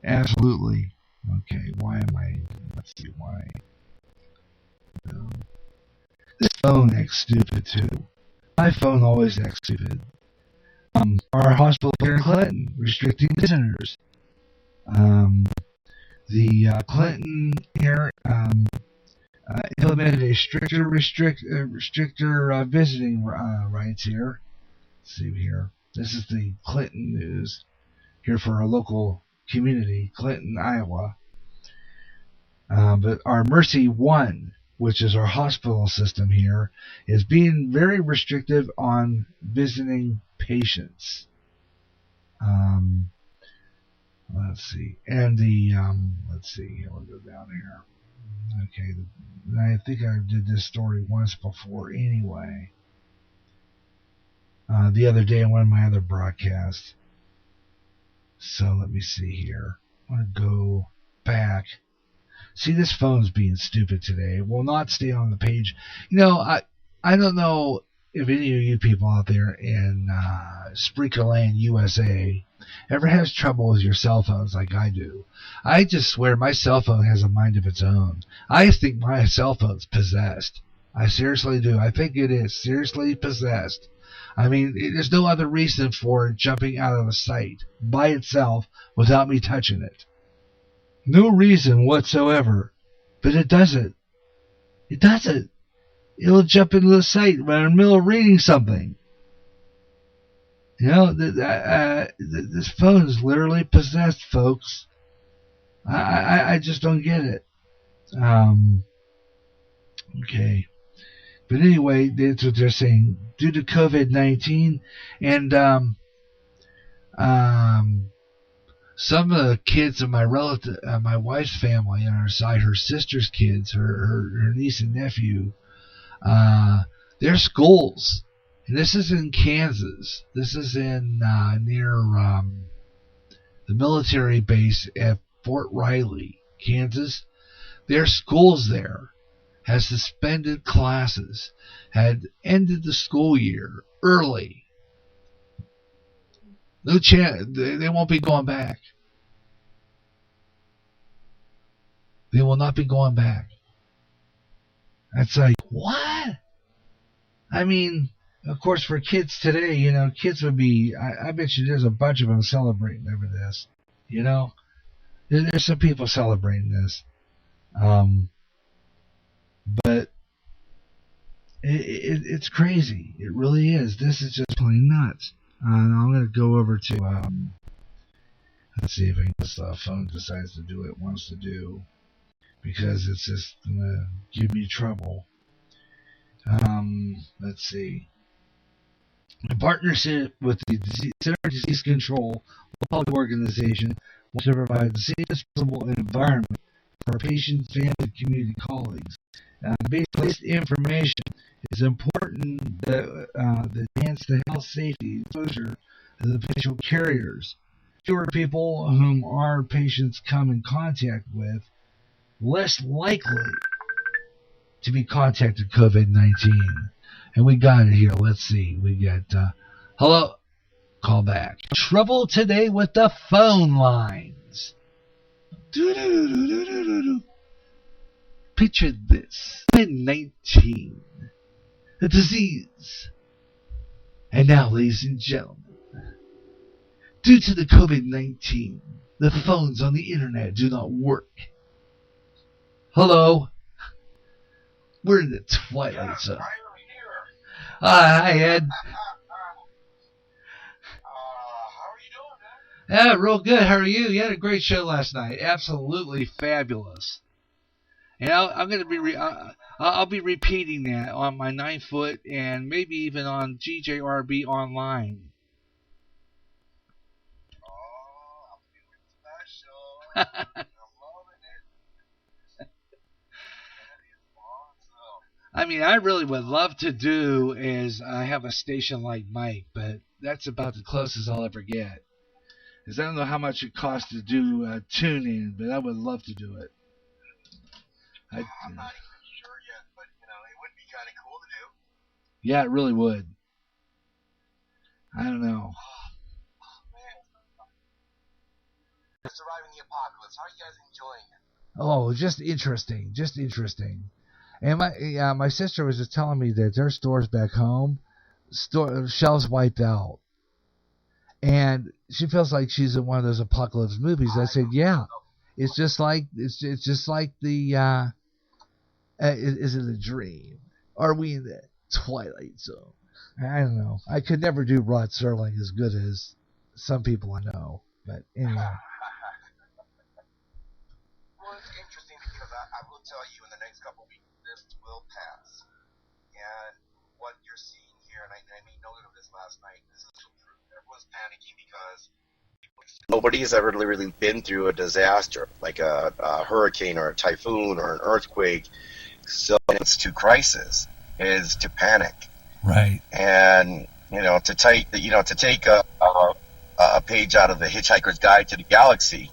Absolutely. Okay, why am I? Let's see why. This phone acts stupid too. My phone always acts stupid. Our hospital here in Clinton restricting visitors. The Clinton here implemented a stricter visiting rights here. Let's see here. This is the Clinton news here for our local community, Clinton, Iowa. But our Mercy One, which is our hospital system here, is being very restrictive on visiting patients. Let's see. And let's see. We'll go down here. Okay. I think I did this story once before anyway. The other day on one of my other broadcasts. So let me see here. I want to go back. See, this phone's being stupid today. It will not stay on the page. I don't know if any of you people out there in Spreakerland, USA, ever has trouble with your cell phones like I do. I just swear my cell phone has a mind of its own. I think my cell phone's possessed. I seriously do. I think it is seriously possessed. I mean, there's no other reason for it jumping out of the sight by itself without me touching it. No reason whatsoever. But it does it. It does it. It'll jump into the sight when I'm in the middle of reading something. This phone is literally possessed, folks. I just don't get it. Okay. But anyway, that's what they're saying. Due to COVID-19 and some of the kids of my relative, my wife's family on her side, her sister's kids, her niece and nephew, their schools, and this is in Kansas. This is in near the military base at Fort Riley, Kansas. Their schools there has suspended classes, had ended the school year early. No chance. They won't be going back. They will not be going back. That's like, what? I mean, of course, for kids today, kids would be, I bet you there's a bunch of them celebrating over this. There's some people celebrating this. But it's crazy. It really is. This is just plain nuts. I'm going to go over to, let's see if this phone decides to do what it wants to do, because it's just going to give me trouble. Let's see. In partnership with the Center for Disease Control Public Organization, wants to provide the safest possible environment for our patients, family, and community colleagues. Based information is important that enhance the health, safety, exposure of the potential carriers. Fewer people whom our patients come in contact with, less likely to be contacted COVID-19. And we got it here. Let's see. We got, hello, call back. Trouble today with the phone lines. Picture this. COVID-19. A disease. And now, ladies and gentlemen, due to the COVID-19, the phones on the internet do not work. Hello? We're in the twilight zone. Hi, Ed. How are you doing, man? Yeah, real good. How are you? You had a great show last night. Absolutely fabulous. And I'm going to be I'll be repeating that on my 9-foot and maybe even on GJRB online. Oh, I'm feeling special. I mean, I really would love to do is have a station like Mike, but that's about the closest I'll ever get. Because I don't know how much it costs to do tune in, but I would love to do it. I'm not even sure yet, but it would be kind of cool to do. Yeah, it really would. I don't know. Oh, man. Surviving the apocalypse. How are you guys enjoying it? Oh, just interesting. And my sister was just telling me that their stores back home, shelves wiped out, and she feels like she's in one of those apocalypse movies. I said, yeah, it's just like the. Is it a dream? Are we in the twilight zone? I don't know. I could never do Rod Serling as good as some people I know, but anyway. Well, it's interesting because I will tell you in the next couple of weeks, this will pass. And what you're seeing here, and I made note of this last night, this is the truth. Everyone's panicking because Nobody has ever really been through a disaster like a hurricane or a typhoon or an earthquake. So it's to crisis is to panic. Right. And to take a page out of the Hitchhiker's Guide to the Galaxy.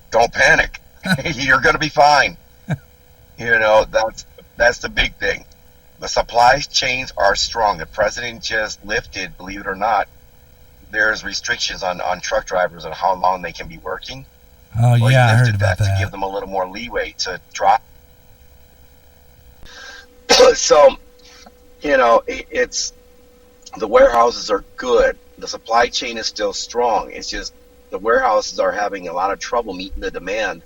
Don't panic. You're going to be fine. That's the big thing. The supply chains are strong. The president just lifted, believe it or not, there's restrictions on truck drivers on how long they can be working. Oh, well, yeah, I heard about that. To give them a little more leeway to drop. So, it's the warehouses are good. The supply chain is still strong. It's just the warehouses are having a lot of trouble meeting the demand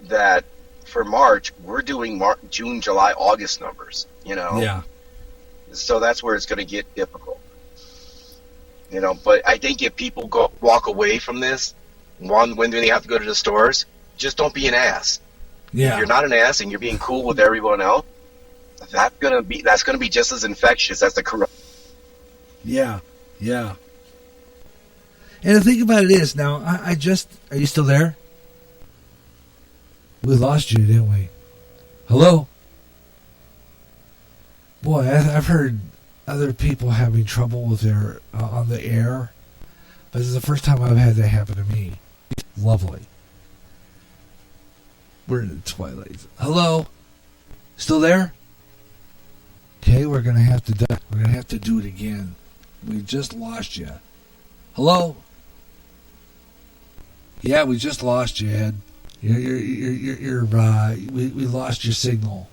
that for March, we're doing June, July, August numbers, Yeah. So that's where it's going to get difficult. But I think if people walk away from this, when they have to go to the stores, just don't be an ass. Yeah. If you're not an ass and you're being cool with everyone else, that's gonna be just as infectious as the corona. Yeah. Yeah. And the thing about it is, now, are you still there? We lost you, didn't we? Hello? Boy, I've heard other people having trouble with their on the air, but this is the first time I've had that happen to me. Lovely. We're in the twilight. Hello? Still there? Okay, we're gonna have to do it again. We just lost you. Hello? Yeah, we just lost you, Ed. We lost your signal.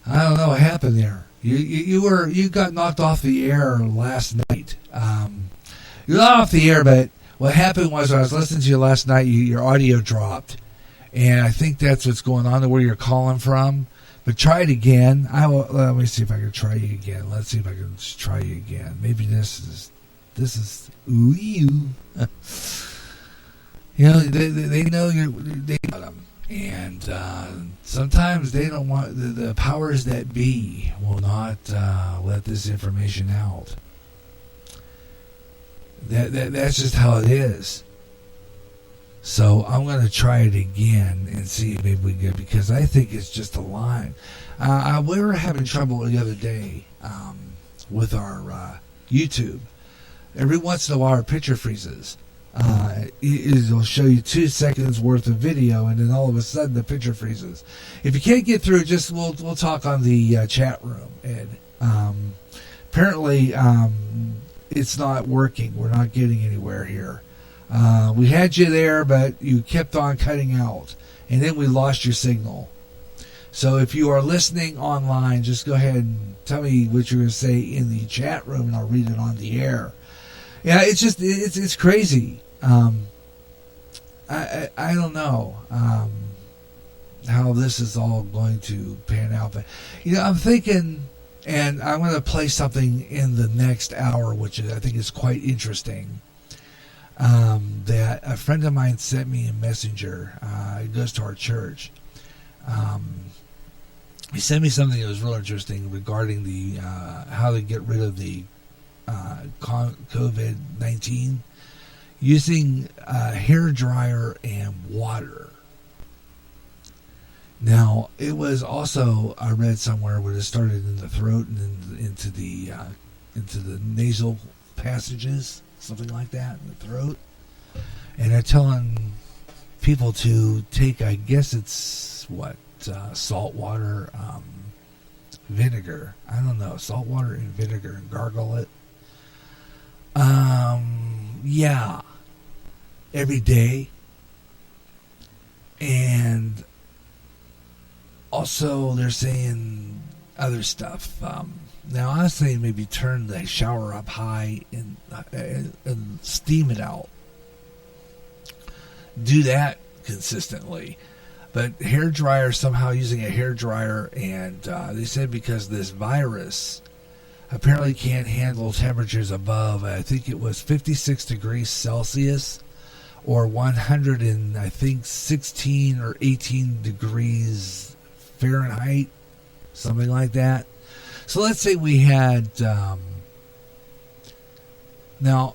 I don't know what happened there. You got knocked off the air last night. You got off the air, but what happened was I was listening to you last night. Your audio dropped, and I think that's what's going on. Where you're calling from. But try it again. Let me see if I can try you again. Let's see if I can try you again. Maybe this is ooh. They know they know them, and sometimes they don't want the powers that be will not let this information out. That's just how it is. So I'm going to try it again and see if maybe we get, because I think it's just a line. We were having trouble the other day with our YouTube. Every once in a while, our picture freezes. It'll show you 2 seconds worth of video, and then all of a sudden the picture freezes. If you can't get through, we'll talk on the chat room. Ed. Apparently, it's not working. We're not getting anywhere here. We had you there, but you kept on cutting out, and then we lost your signal. So if you are listening online, just go ahead and tell me what you're going to say in the chat room, and I'll read it on the air. Yeah, it's crazy. I don't know how this is all going to pan out, but I'm thinking, and I'm going to play something in the next hour, which I think is quite interesting. That a friend of mine sent me a messenger. He goes to our church. He sent me something that was real interesting regarding the how to get rid of the COVID-19 using a hair dryer and water. Now, it was also, I read somewhere where it started in the throat and then into the nasal passages, something like that, in the throat. And they're telling people to take, I guess it's salt water, vinegar. I don't know, salt water and vinegar, and gargle it. Yeah, every day. And also they're saying other stuff. Now I was saying maybe turn the shower up high and steam it out. Do that consistently. But hair dryer, somehow using a hair dryer, and they said because this virus apparently can't handle temperatures above, I think it was 56 degrees Celsius or 16 or 18 degrees Fahrenheit, something like that. So let's say we had, now,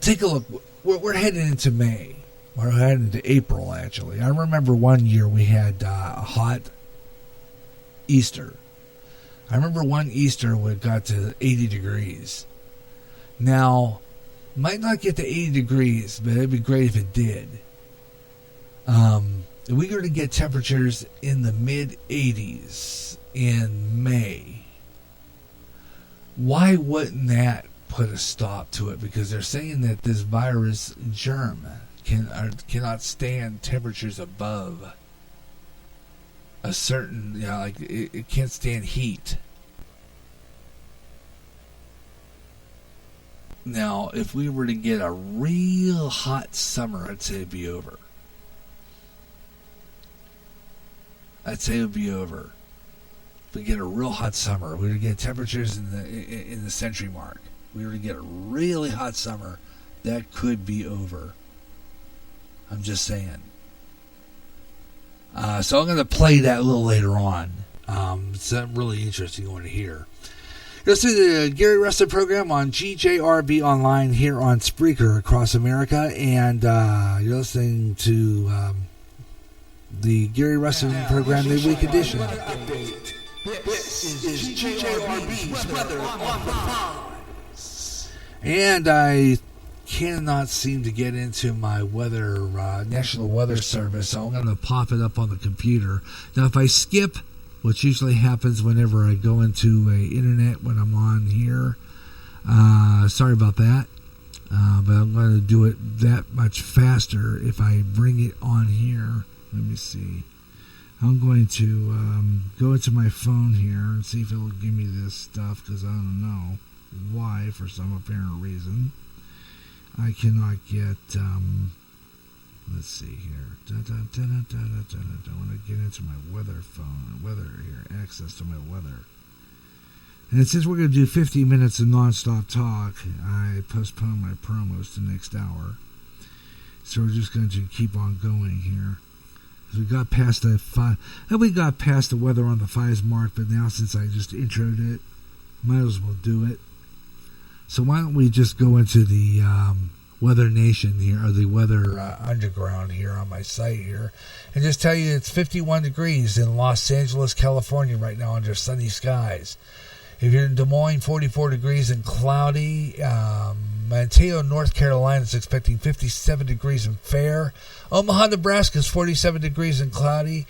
take a look. We're heading into May. We're heading into April, actually. I remember one year we had a hot Easter. I remember one Easter when it got to 80 degrees. Now, might not get to 80 degrees, but it'd be great if it did. We're going to get temperatures in the mid-80s in May. Why wouldn't that put a stop to it? Because they're saying that this virus germ cannot stand temperatures above a certain, it can't stand heat. Now, if we were to get a real hot summer, I'd say it'd be over. If we get a real hot summer, we were to get temperatures in the century mark. We were to get a really hot summer, that could be over. I'm just saying. So I'm going to play that a little later on. It's something really interesting you want to hear. You're listening to the Gary Russen program on GJRB Online here on Spreaker across America, and you're listening to the Gary Russen program midweek edition. This is GJRB's weather on the 5. And I cannot seem to get into my weather, National Weather Service, so I'm going to pop it up on the computer. Now, if I skip, which usually happens whenever I go into a internet when I'm on here, sorry about that, but I'm going to do it that much faster if I bring it on here. Let me see. I'm going to go into my phone here and see if it'll give me this stuff, because I don't know why, for some apparent reason. I cannot get, let's see here. I want to get into my weather phone, access to my weather. And since we're going to do 50 minutes of nonstop talk, I postponed my promos to next hour. So we're just going to keep on going here. We got past the 5, and we got past the weather on the 5s mark, but now since I just introed it, might as well do it. So why don't we just go into the Weather Nation here, or the Weather Underground here on my site here, and just tell you it's 51 degrees in Los Angeles, California right now under sunny skies. If you're in Des Moines, 44 degrees and cloudy. Mankato, North Carolina is expecting 57 degrees and fair. Omaha, Nebraska is 47 degrees and cloudy.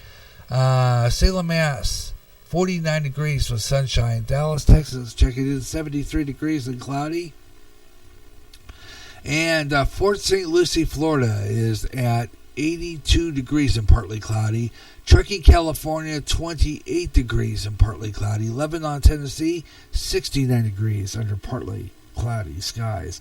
Salem, Mass, 49 degrees with sunshine. Dallas, Texas, check it in, 73 degrees and cloudy. And Fort St. Lucie, Florida is at 82 degrees and partly cloudy. Truckee, California, 28 degrees and partly cloudy. Lebanon, Tennessee, 69 degrees under partly cloudy skies.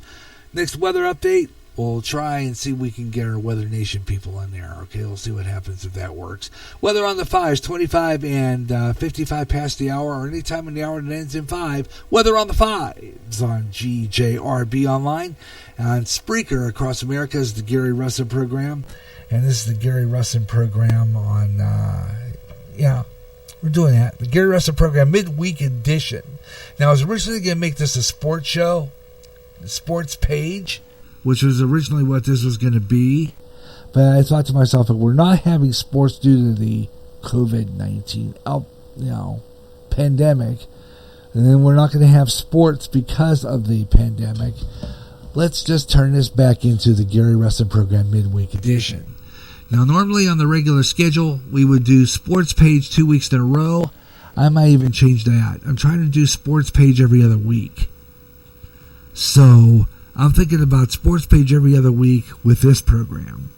Next weather update, we'll try and see if we can get our Weather Nation people in there. Okay, we'll see what happens if that works. Weather on the 5s, 25 and 55 past the hour, or any time in the hour that ends in 5. Weather on the 5s on GJRB Online. On Spreaker across America is the Gary Russen program. And this is the Gary Russen program on, we're doing that. The Gary Russen program midweek edition. Now, I was originally going to make this a sports show, a sports page, which was originally what this was going to be. But I thought to myself, if we're not having sports due to the COVID-19 pandemic, and then we're not going to have sports because of the pandemic, let's just turn this back into the Gary Russen program midweek edition. Now, normally on the regular schedule, we would do sports page 2 weeks in a row. I might even change that. I'm trying to do sports page every other week. So I'm thinking about sports page every other week with this program,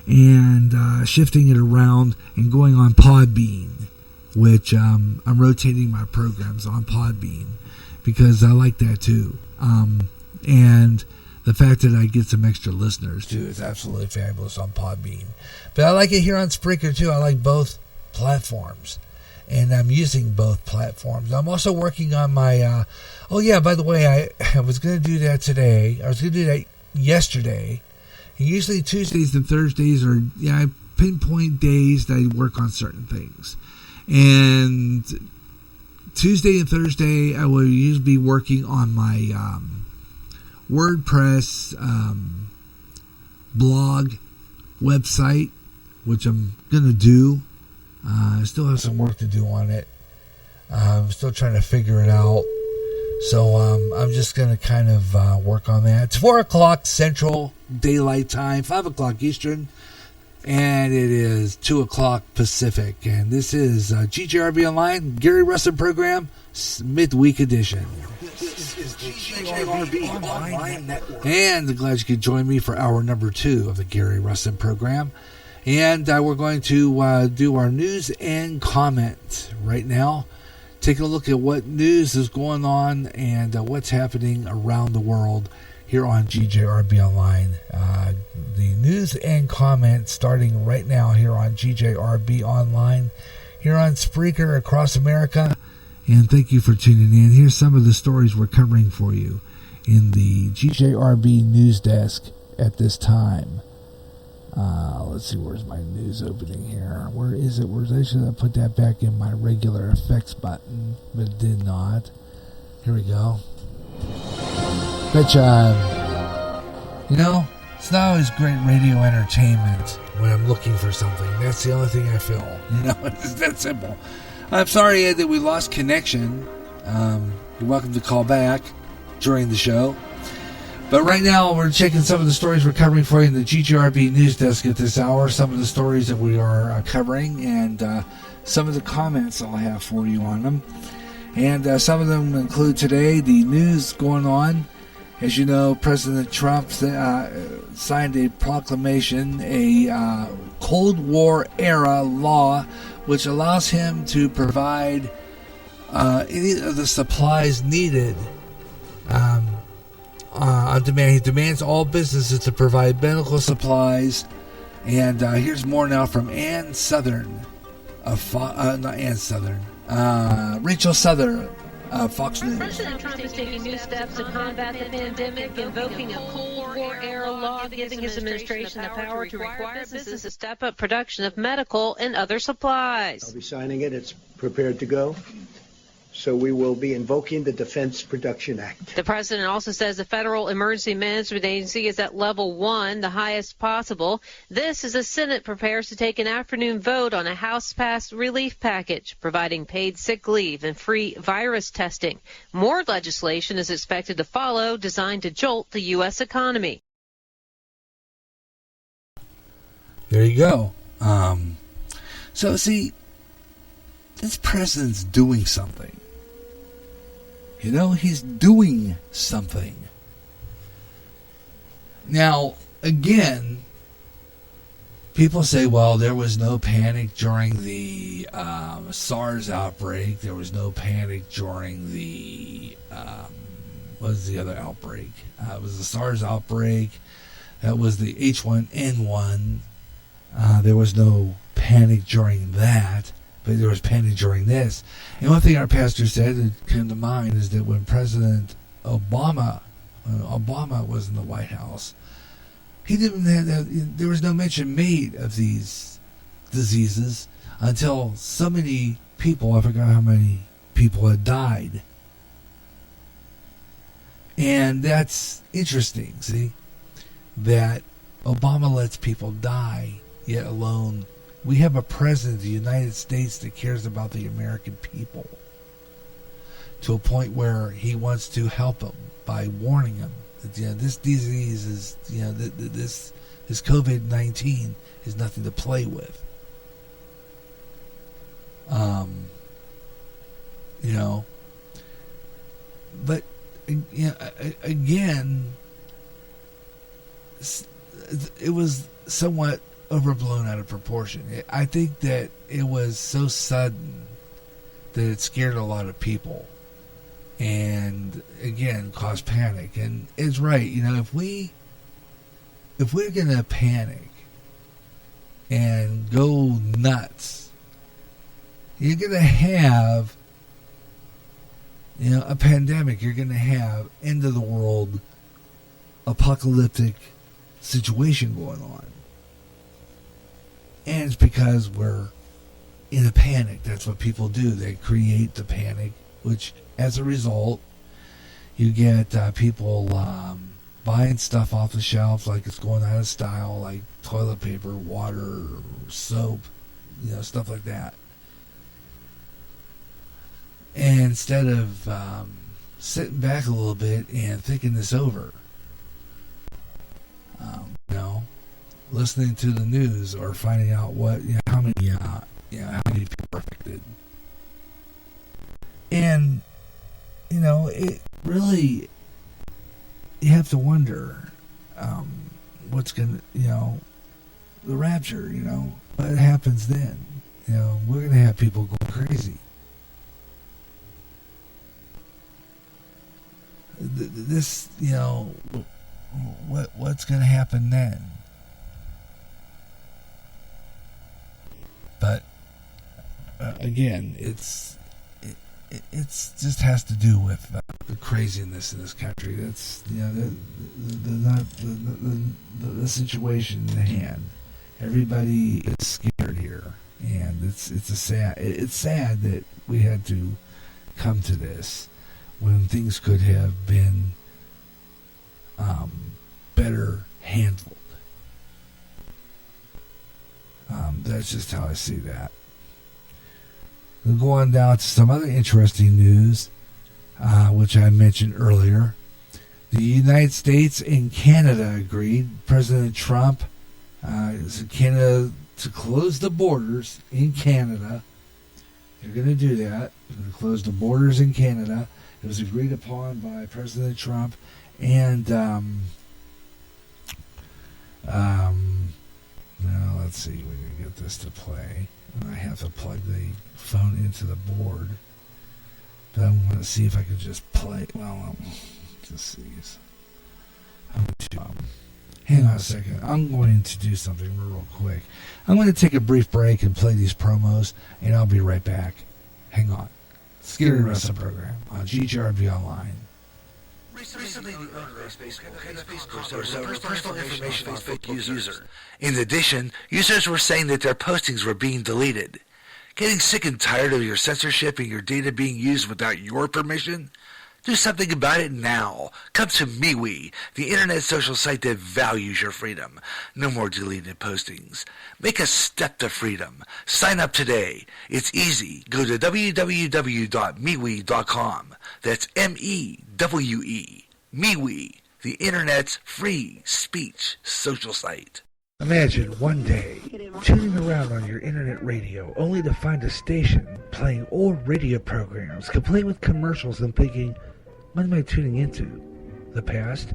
and shifting it around and going on Podbean, which I'm rotating my programs on Podbean because I like that too. And the fact that I get some extra listeners too is absolutely fabulous on Podbean. But I like it here on Spreaker too. I like both platforms, and I'm using both platforms. I'm also working on my, by the way, I was going to do that today. I was going to do that yesterday. And usually Tuesdays and Thursdays are, I pinpoint days that I work on certain things. And Tuesday and Thursday, I will usually be working on my WordPress blog website, which I'm going to do. I still have some work to do on it. I'm still trying to figure it out. So I'm just going to kind of work on that. It's 4 o'clock Central Daylight Time, 5 o'clock Eastern, and it is 2 o'clock Pacific. And this is GJRB Online, Gary Russen Program, Midweek Edition. This is GJRB Online Network. And glad you could join me for hour number 2 of the Gary Russen Program. And we're going to do our news and comment right now. Take a look at what news is going on and what's happening around the world here on GJRB Online. The news and comment starting right now here on GJRB Online, here on Spreaker across America. And thank you for tuning in. Here's some of the stories we're covering for you in the GJRB news desk at this time. Let's see, where's my news opening here? Where is it? I should have put that back in my regular effects button, but it did not. Here we go. Betcha. It's not always great radio entertainment when I'm looking for something. That's the only thing I feel. It's that simple. I'm sorry, Ed, that we lost connection. You're welcome to call back during the show. But right now, we're checking some of the stories we're covering for you in the GJRB news desk at this hour. Some of the stories that we are covering and some of the comments I'll have for you on them. And some of them include today the news going on. As you know, President Trump signed a proclamation, a Cold War-era law, which allows him to provide any of the supplies needed on demand. He demands all businesses to provide medical supplies. And here's more now from Rachel Southern of Fox News. President Trump is taking new steps to combat the pandemic, invoking a Cold War-era law, giving his administration the power to require businesses to step up production of medical and other supplies. I'll be signing it. It's prepared to go. So we will be invoking the Defense Production Act. The president also says the Federal Emergency Management Agency is at level 1, the highest possible. This as the Senate prepares to take an afternoon vote on a House-passed relief package, providing paid sick leave and free virus testing. More legislation is expected to follow, designed to jolt the U.S. economy. There you go. So, see, this president's doing something. He's doing something. Now, again, people say, well, there was no panic during the SARS outbreak. There was no panic during the, what was the other outbreak? It was the SARS outbreak. That was the H1N1. There was no panic during that. But there was panic during this. And one thing our pastor said that came to mind is that when President Obama was in the White House, he didn't have there was no mention made of these diseases until so many people, I forgot how many people had died. And that's interesting, see, that Obama lets people die, yet alone we have a president of the United States that cares about the American people to a point where he wants to help them by warning them that this disease is, this COVID-19 is nothing to play with. But again, it was somewhat overblown out of proportion. I think that it was so sudden that it scared a lot of people and again caused panic. And it's right, if we're gonna panic and go nuts, you're gonna have a pandemic. You're gonna have end of the world apocalyptic situation going on. And it's because we're in a panic. That's what people do. They create the panic, which as a result, you get people buying stuff off the shelves like it's going out of style, like toilet paper, water, soap, stuff like that. And instead of sitting back a little bit and thinking this over, listening to the news or finding out how many people are affected, and it really, you have to wonder what's gonna, the rapture, what happens then. We're gonna have people going crazy. This, what's going to happen then? But again, it's just has to do with the craziness in this country. That's the situation in hand. Everybody is scared here, and it's sad that we had to come to this when things could have been better handled. That's just how I see that. We'll go on down to some other interesting news, which I mentioned earlier. The United States and Canada agreed. President Trump Canada to close the borders in Canada. They're going to do that. They're going to close the borders in Canada. It was agreed upon by President Trump and now let's see, we can get this to play. I have to plug the phone into the board, but I'm going to see if I can just play. Well, just see. I'm going to, hang on a second. I'm going to do something real quick. I'm going to take a brief break and play these promos, and I'll be right back. Hang on. It's Gary Russen program on GJRB Online. Recently, the owner of Facebook has personal information of Facebook user. In addition, users were saying that their postings were being deleted. Getting sick and tired of your censorship and your data being used without your permission? Do something about it now. Come to MeWe, the internet social site that values your freedom. No more deleted postings. Make a step to freedom. Sign up today. It's easy. Go to www.mewe.com. That's M-E-W-E. MeWe, the internet's free speech social site. Imagine one day tuning around on your internet radio only to find a station playing old radio programs complete with commercials and thinking, what am I tuning into? The past?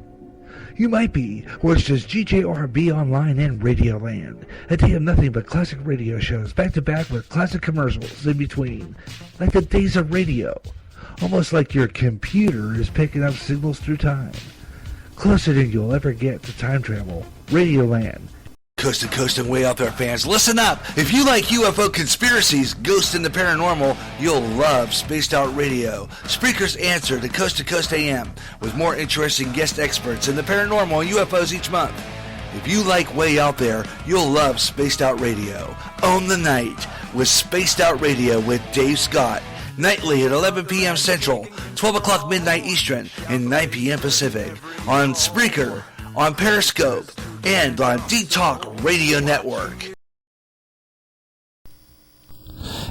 You might be, or it's just GJRB Online and Radio Land. A day of nothing but classic radio shows back to back with classic commercials in between. Like the days of radio. Almost like your computer is picking up signals through time. Closer than you'll ever get to time travel. Radio Land. Coast to coast and way out there, fans, listen up. If you like UFO conspiracies, ghosts, and the paranormal, you'll love Spaced Out Radio, Spreaker's answer to Coast AM, with more interesting guest experts in the paranormal and UFOs each month. If you like Way Out There, you'll love Spaced Out Radio. Own the night with Spaced Out Radio with Dave Scott, nightly at 11 p.m. Central, 12 o'clock midnight Eastern, and 9 p.m. Pacific, on Spreaker, on Periscope, and on D-Talk Radio Network.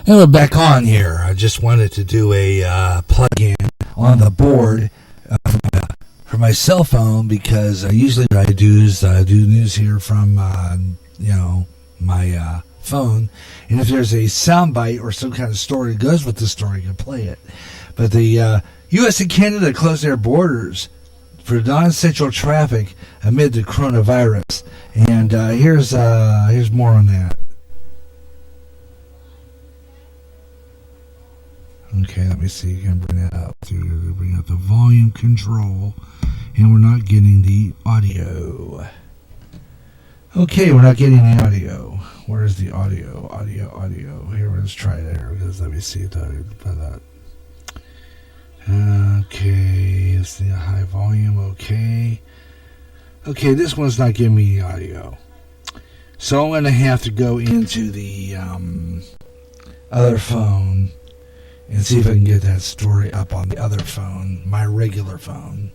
And we're back on here. I just wanted to do a plug-in on the board for my cell phone, because usually what I do is do news here from my phone, and if there's a soundbite or some kind of story that goes with the story, you can play it. But the U.S. and Canada closed their borders for non-essential traffic amid the coronavirus, and here's more on that. Okay, let me see. You can bring that up. Bring up the volume control, and we're not getting the audio. Okay, we're not getting the audio. Where's the audio? Audio. Here, let's try it there. Let me see that. Okay, let's see a high volume. Okay, this one's not giving me the audio, so I'm going to have to go into the other phone and see if I can get that story up on the other phone, my regular phone.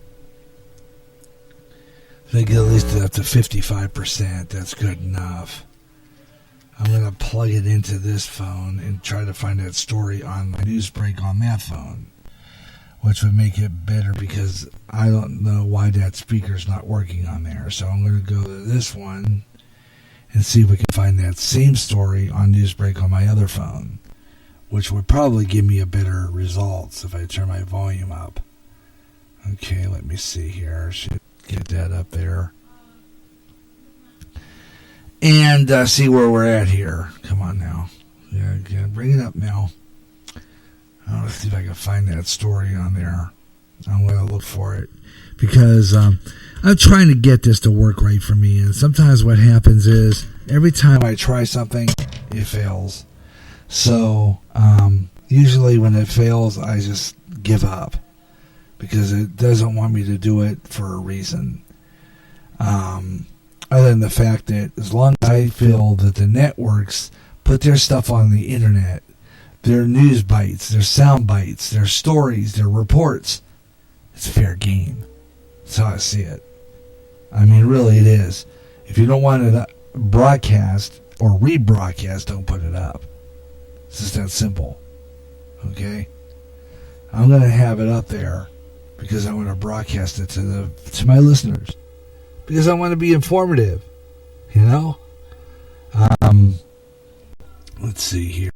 If I get at least up to 55%, that's good enough. I'm going to plug it into this phone and try to find that story on my news break on that phone, which would make it better because I don't know why that speaker's not working on there. So I'm going to go to this one and see if we can find that same story on Newsbreak on my other phone, which would probably give me a better results if I turn my volume up. Okay, let me see here. I should get that up there. And see where we're at here. Come on now. Yeah, bring it up now. Let's see if I can find that story on there. I'm going to look for it. Because I'm trying to get this to work right for me. And sometimes what happens is every time I try something, it fails. So usually when it fails, I just give up. Because it doesn't want me to do it for a reason. Other than the fact that as long as I feel that the networks put their stuff on the internet, their news bites, their sound bites, their stories, their reports, it's fair game. That's how I see it. I mean, really it is. If you don't want it broadcast or rebroadcast, don't put it up. It's just that simple. Okay? I'm going to have it up there because I want to broadcast it to my listeners. Because I want to be informative, you know? Let's see here.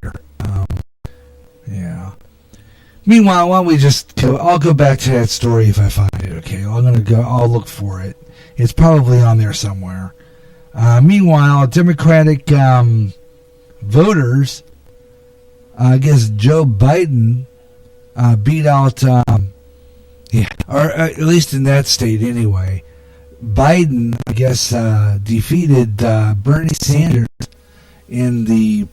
Yeah. Meanwhile, why don't we just I'll go back to that story if I find it, okay? I'll look for it. It's probably on there somewhere. Meanwhile, Democratic voters, I guess Joe Biden beat out, or at least in that state anyway, Biden, I guess, defeated Bernie Sanders in the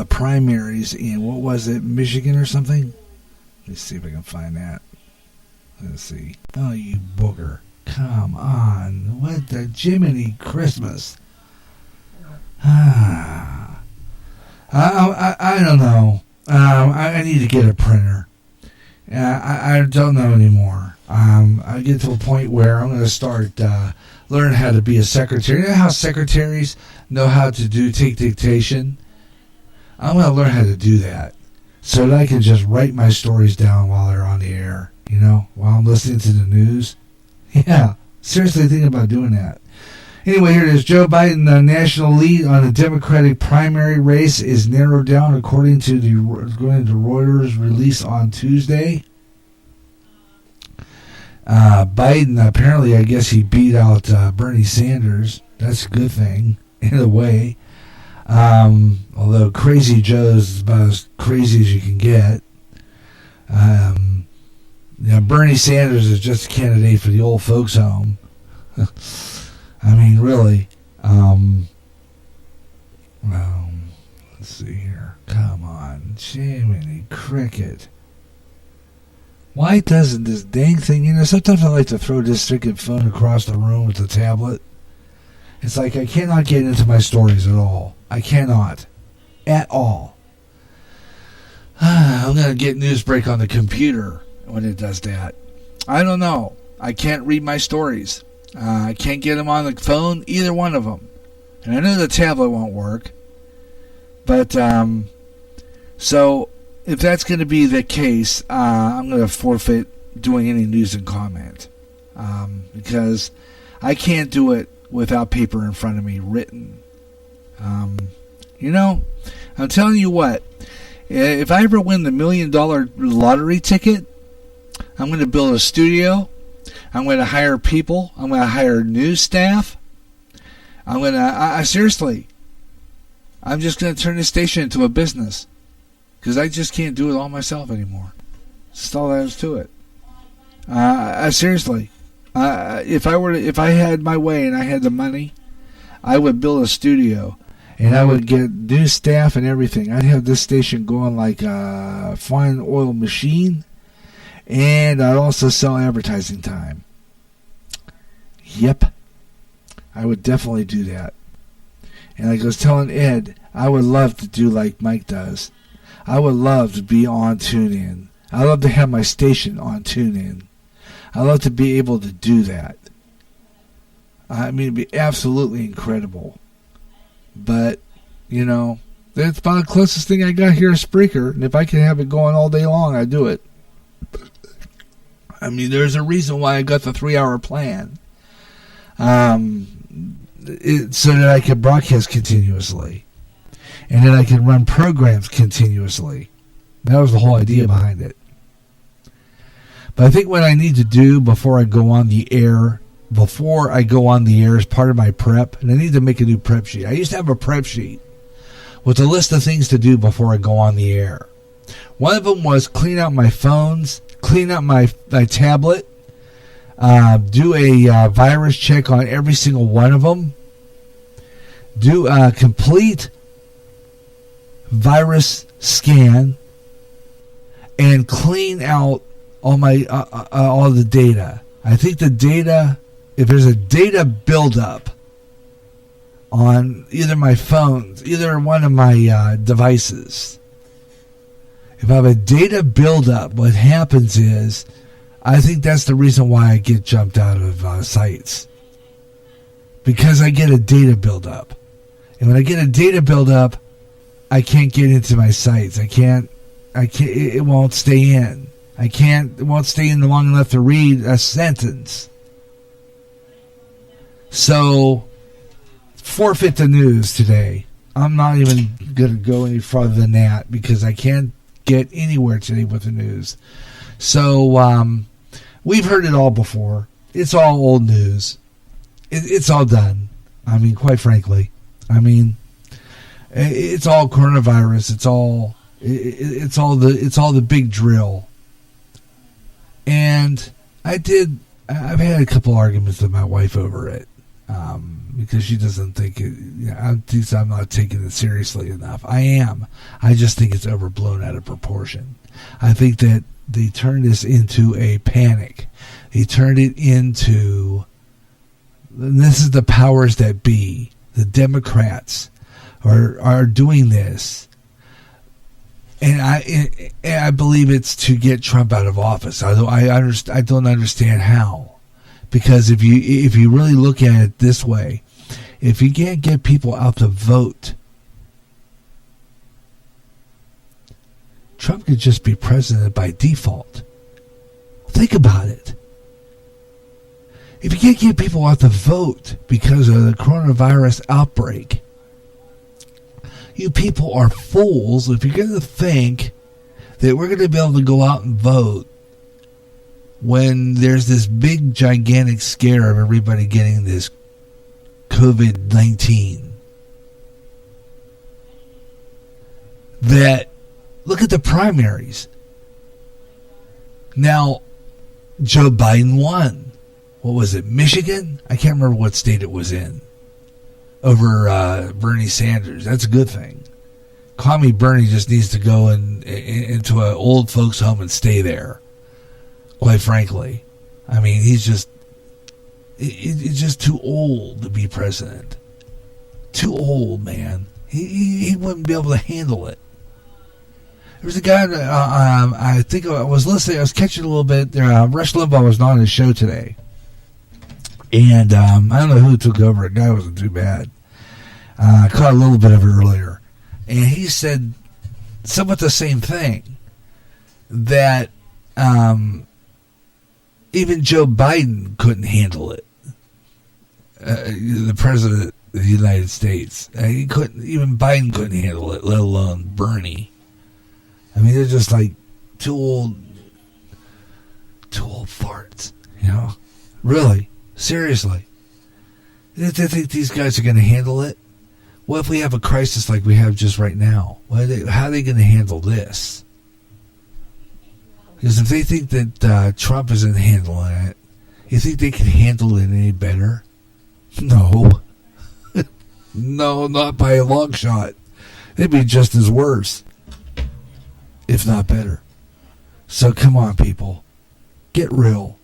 primaries in, what was it, Michigan or something? Let's see if I can find that. Let's see. Oh, you booger. Come on. What the Jiminy Christmas? I don't know. I need to get a printer. I don't know anymore. I get to a point where I'm going to start learning how to be a secretary. You know how secretaries know how to take dictation? I'm going to learn how to do that so that I can just write my stories down while they're on the air, you know, while I'm listening to the news. Yeah, seriously thinking about doing that. Anyway, here it is. Joe Biden, the national lead on the Democratic primary race is narrowed down according to Reuters release on Tuesday. Biden, apparently, I guess he beat out Bernie Sanders. That's a good thing, in a way. Although Crazy Joe's about as crazy as you can get. Bernie Sanders is just a candidate for the old folks home. I mean, really. Let's see here. Come on. Jiminy Cricket. Why doesn't this dang thing, sometimes I like to throw this freaking phone across the room with the tablet. It's like I cannot get into my stories at all. I cannot. At all. I'm going to get Newsbreak on the computer when it does that. I don't know. I can't read my stories. I can't get them on the phone, either one of them. And I know the tablet won't work. But, so, if that's going to be the case, I'm going to forfeit doing any news and comment. Because I can't do it without paper in front of me, written. I'm telling you what. If I ever win the $1 million lottery ticket, I'm going to build a studio. I'm going to hire people. I'm going to hire news staff. Seriously, I'm just going to turn this station into a business. Because I just can't do it all myself anymore. That's all there is to it. Seriously, if I had my way and I had the money, I would build a studio and I would get new staff and everything. I'd have this station going like a fine oil machine, and I'd also sell advertising time. Yep, I would definitely do that. And like I was telling Ed, I would love to do like Mike does. I would love to be on TuneIn. I love to have my station on TuneIn. I love to be able to do that. I mean, it'd be absolutely incredible. But, you know, that's about the closest thing I got here is Spreaker. And if I can have it going all day long, I'd do it. I mean, there's a reason why I got the 3-hour plan. So that I can broadcast continuously. And then I can run programs continuously. That was the whole idea behind it. But I think what I need to do before I go on the air as part of my prep, and I need to make a new prep sheet. I used to have a prep sheet with a list of things to do before I go on the air. One of them was clean out my phones, clean out my tablet, do a virus check on every single one of them, do a complete virus scan, and clean out all my all the data. I think the data, if there's a data buildup on either my phones, either one of my devices, if I have a data buildup, what happens is, I think that's the reason why I get jumped out of sites. Because I get a data buildup. And when I get a data buildup, I can't get into my sites. It won't stay in. It won't stay in long enough to read a sentence. So, forfeit the news today. I'm not even going to go any farther than that because I can't get anywhere today with the news. So, we've heard it all before. It's all old news. It's all done. I mean, quite frankly. I mean, it's all coronavirus. It's all the big drill. And I've had a couple arguments with my wife over it. Because she doesn't think it, thinks I'm not taking it seriously enough. I am. I just think it's overblown out of proportion. I think that they turned this into a panic. They turned it into, and this is the powers that be, the Democrats are doing this. And I believe it's to get Trump out of office. Although I don't understand how. Because if you really look at it this way, if you can't get people out to vote, Trump could just be president by default. Think about it. If you can't get people out to vote because of the coronavirus outbreak, you people are fools if you're going to think that we're going to be able to go out and vote when there's this big, gigantic scare of everybody getting this COVID-19. That, look at the primaries. Now, Joe Biden won. What was it, Michigan? I can't remember what state it was in. Over Bernie Sanders. That's a good thing. Commie Bernie just needs to go into an old folks' home and stay there. Quite frankly. I mean, he's just too old to be president. Too old, man. He wouldn't be able to handle it. There was a guy, I think I was listening, I was catching a little bit there. Rush Limbaugh was on his show today. And I don't know who took over. The guy wasn't too bad. I caught a little bit of it earlier. And he said somewhat the same thing. That even Joe Biden couldn't handle it. The president of the United States. Even Biden couldn't handle it, let alone Bernie. I mean, they're just like two old farts, you know? Really? Seriously? They think these guys are going to handle it? What if we have a crisis like we have just right now? How are they going to handle this? Because if they think that Trump isn't handling it, you think they can handle it any better? No. No, not by a long shot. They'd be just as worse, if not better. So come on, people. Get real.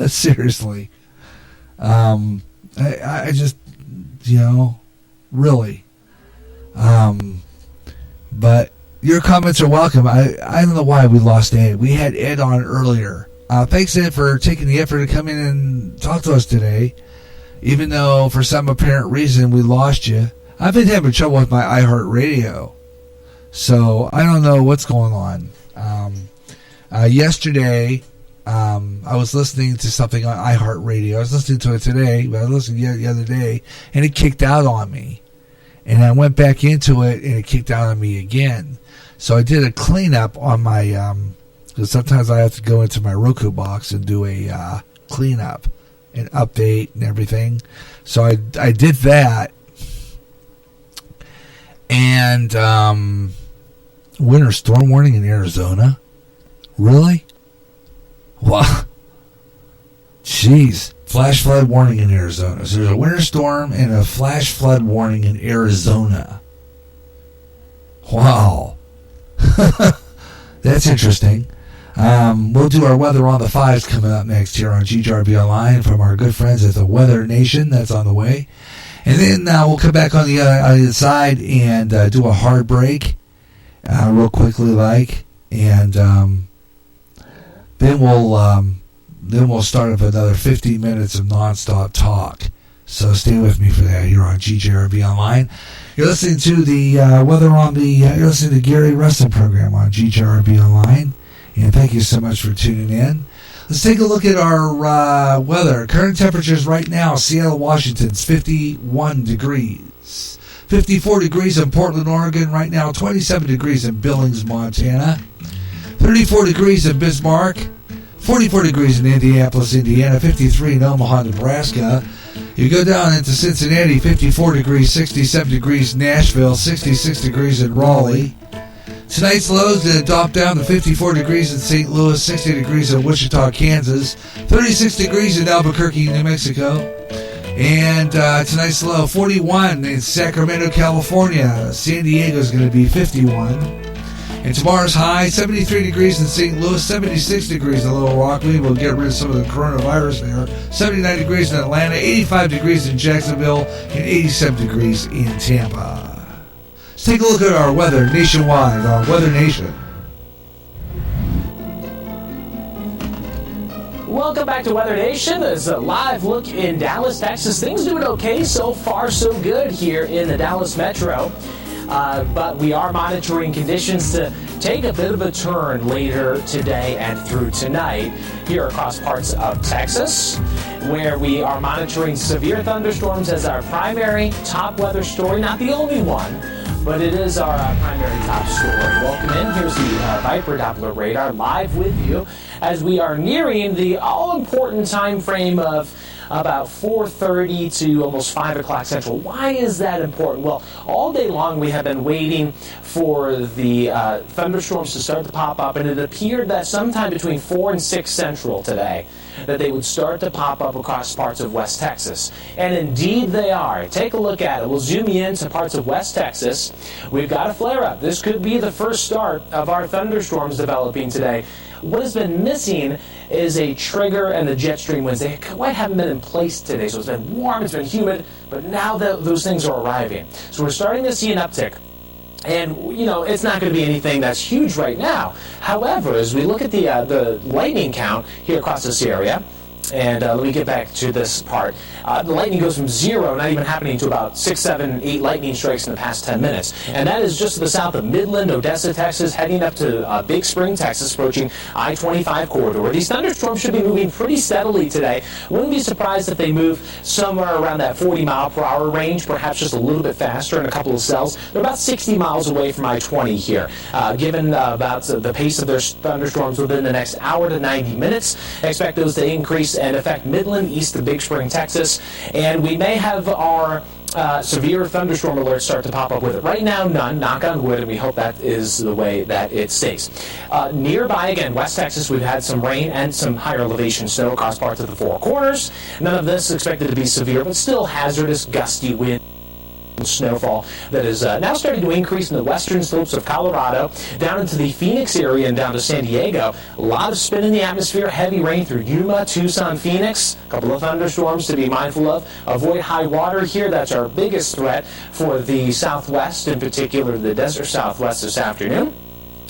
Seriously. I just, really. But your comments are welcome. I don't know why we lost Ed. We had Ed on earlier. Thanks, Ed, for taking the effort to come in and talk to us today. even though for some apparent reason we lost you. I've been having trouble with my iHeartRadio, so I don't know what's going on. Yesterday, I was listening to something on iHeartRadio. I was listening to it today, but I listened the other day, and it kicked out on me. And I went back into it, and it kicked out on me again. So I did a cleanup on my, because sometimes I have to go into my Roku box and do a cleanup and update and everything. So I did that. And winter storm warning in Arizona? Really? Wow. Jeez. Flash flood warning in Arizona. So there's a winter storm and a flash flood warning in Arizona. Wow. That's interesting. We'll do our weather on the 5s coming up next here on GJRB Online from our good friends at the Weather Nation. That's on the way. And then we'll come back on the other side and do a hard break real quickly, and then we'll start up another 50 minutes of nonstop talk. So stay with me for that here on GJRB Online. You're listening to the weather on the. You're listening to the Gary Russen program on GJRB Online, and thank you so much for tuning in. Let's take a look at our weather. Current temperatures right now, Seattle, Washington's 51 degrees. 54 degrees in Portland, Oregon right now. 27 degrees in Billings, Montana. 34 degrees in Bismarck. 44 degrees in Indianapolis, Indiana. 53 in Omaha, Nebraska. You go down into Cincinnati, 54 degrees. 67 degrees Nashville. 66 degrees in Raleigh. Tonight's lows going to drop down to 54 degrees in St. Louis, 60 degrees in Wichita, Kansas, 36 degrees in Albuquerque, New Mexico, and tonight's low 41 in Sacramento, California. San Diego is going to be 51. And tomorrow's high, 73 degrees in St. Louis, 76 degrees in Little Rock. We will get rid of some of the coronavirus there. 79 degrees in Atlanta, 85 degrees in Jacksonville, and 87 degrees in Tampa. Let's take a look at our weather nationwide on Weather Nation. Welcome back to Weather Nation. It's a live look in Dallas, Texas. Things doing okay so far, so good here in the Dallas metro. But we are monitoring conditions to take a bit of a turn later today and through tonight here across parts of Texas, where we are monitoring severe thunderstorms as our primary top weather story. Not the only one, but it is our primary top story. Welcome in. Here's the Viper Doppler radar live with you as we are nearing the all-important time frame of about 4:30 to almost 5 o'clock Central. Why is that important? Well, all day long we have been waiting for the thunderstorms to start to pop up, and it appeared that sometime between 4 and 6 Central today that they would start to pop up across parts of West Texas. And indeed they are. Take a look at it. We'll zoom in to parts of West Texas. We've got a flare-up. This could be the first start of our thunderstorms developing today. What has been missing is a trigger and the jet stream winds. They quite haven't been in place today, so it's been warm, it's been humid, but now those things are arriving. So we're starting to see an uptick. And, you know, it's not going to be anything that's huge right now. However, as we look at the lightning count here across this area, and let me get back to this part. The lightning goes from 0, not even happening, to about 6, 7, 8 lightning strikes in the past 10 minutes. And that is just to the south of Midland, Odessa, Texas, heading up to Big Spring, Texas, approaching I-25 corridor. These thunderstorms should be moving pretty steadily today. Wouldn't be surprised if they move somewhere around that 40-mile-per-hour range, perhaps just a little bit faster in a couple of cells. They're about 60 miles away from I-20 here. Given about the pace of their thunderstorms within the next hour to 90 minutes, expect those to increase and affect Midland, east of Big Spring, Texas, and we may have our severe thunderstorm alerts start to pop up with it. Right now, none, knock on wood, and we hope that is the way that it stays. Nearby, again, West Texas, we've had some rain and some higher elevation snow across parts of the Four Corners. None of this expected to be severe, but still hazardous, gusty wind. Snowfall that is now starting to increase in the western slopes of Colorado, down into the Phoenix area and down to San Diego. A lot of spin in the atmosphere, heavy rain through Yuma, Tucson, Phoenix. A couple of thunderstorms to be mindful of. Avoid high water here. That's our biggest threat for the southwest, in particular the desert southwest this afternoon.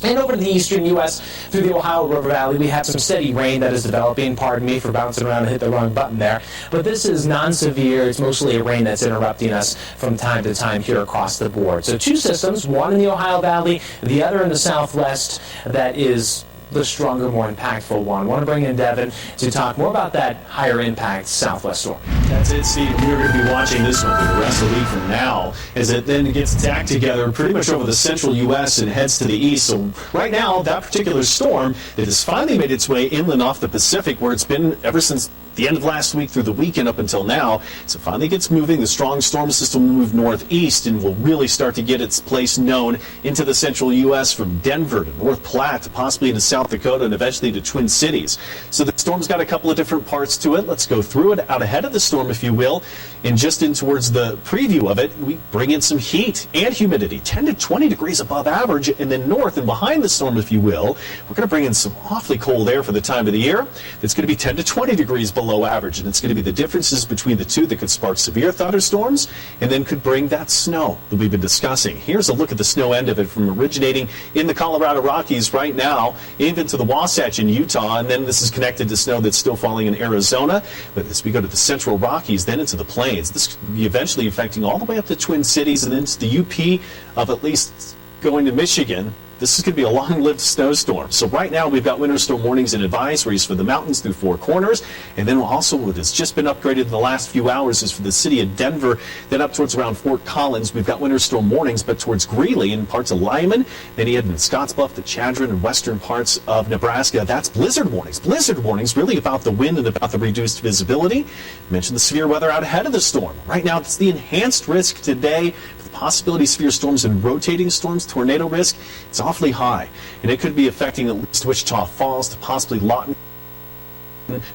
And over to the eastern U.S. through the Ohio River Valley, we have some steady rain that is developing. Pardon me for bouncing around and hit the wrong button there. But this is non-severe. It's mostly a rain that's interrupting us from time to time here across the board. So two systems, one in the Ohio Valley, the other in the southwest, that is the stronger, more impactful one. I want to bring in Devin to talk more about that higher impact southwest storm. That's it, Steve. We're going to be watching this one for the rest of the week from now as it then gets tacked together pretty much over the central U.S. and heads to the east. So right now, that particular storm that has finally made its way inland off the Pacific, where it's been ever since the end of last week through the weekend up until now. So finally gets moving. The strong storm system will move northeast and will really start to get its place known into the central U.S. from Denver to North Platte to possibly into South Dakota and eventually to Twin Cities. So the storm's got a couple of different parts to it. Let's go through it out ahead of the storm, if you will. And just in towards the preview of it, we bring in some heat and humidity, 10 to 20 degrees above average. And then north and behind the storm, if you will, we're going to bring in some awfully cold air for the time of the year. It's going to be 10 to 20 degrees below average. And it's going to be the differences between the two that could spark severe thunderstorms and then could bring that snow that we've been discussing. Here's a look at the snow end of it from originating in the Colorado Rockies right now, even to the Wasatch in Utah. And then this is connected to snow that's still falling in Arizona. But as we go to the central Rockies, then into the plains, this could be eventually affecting all the way up to Twin Cities and then to the UP of at least going to Michigan. This is going to be a long-lived snowstorm. So right now we've got winter storm warnings and advisories for the mountains through Four Corners. And then also what has just been upgraded in the last few hours is for the city of Denver. Then up towards around Fort Collins, we've got winter storm warnings, but towards Greeley and parts of Lyman. Then you head in Scottsbluff, the Chadron, and western parts of Nebraska. That's blizzard warnings. Blizzard warnings really about the wind and about the reduced visibility. I mentioned the severe weather out ahead of the storm. Right now it's the enhanced risk today. Possibility of severe storms and rotating storms, tornado risk, it's awfully high. And it could be affecting at least Wichita Falls to possibly Lawton,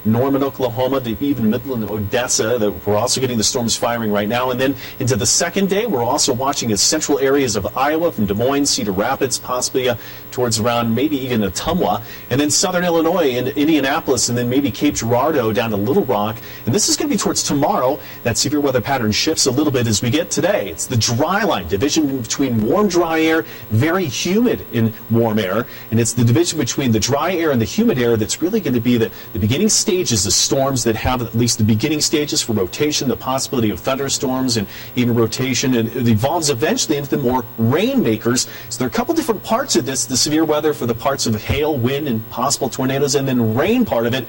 Norman, Oklahoma, to even Midland, Odessa. That we're also getting the storms firing right now. And then into the second day, we're also watching the central areas of Iowa from Des Moines, Cedar Rapids, possibly towards around maybe even Ottumwa. And then southern Illinois into Indianapolis, and then maybe Cape Girardeau down to Little Rock. And this is going to be towards tomorrow. That severe weather pattern shifts a little bit as we get today. It's the dry line, division between warm, dry air, very humid in warm air. And it's the division between the dry air and the humid air that's really going to be the beginning stages of storms that have at least the beginning stages for rotation, the possibility of thunderstorms and even rotation, and it evolves eventually into the more rainmakers. So there are a couple different parts of this, the severe weather for the parts of hail, wind, and possible tornadoes, and then rain part of it. And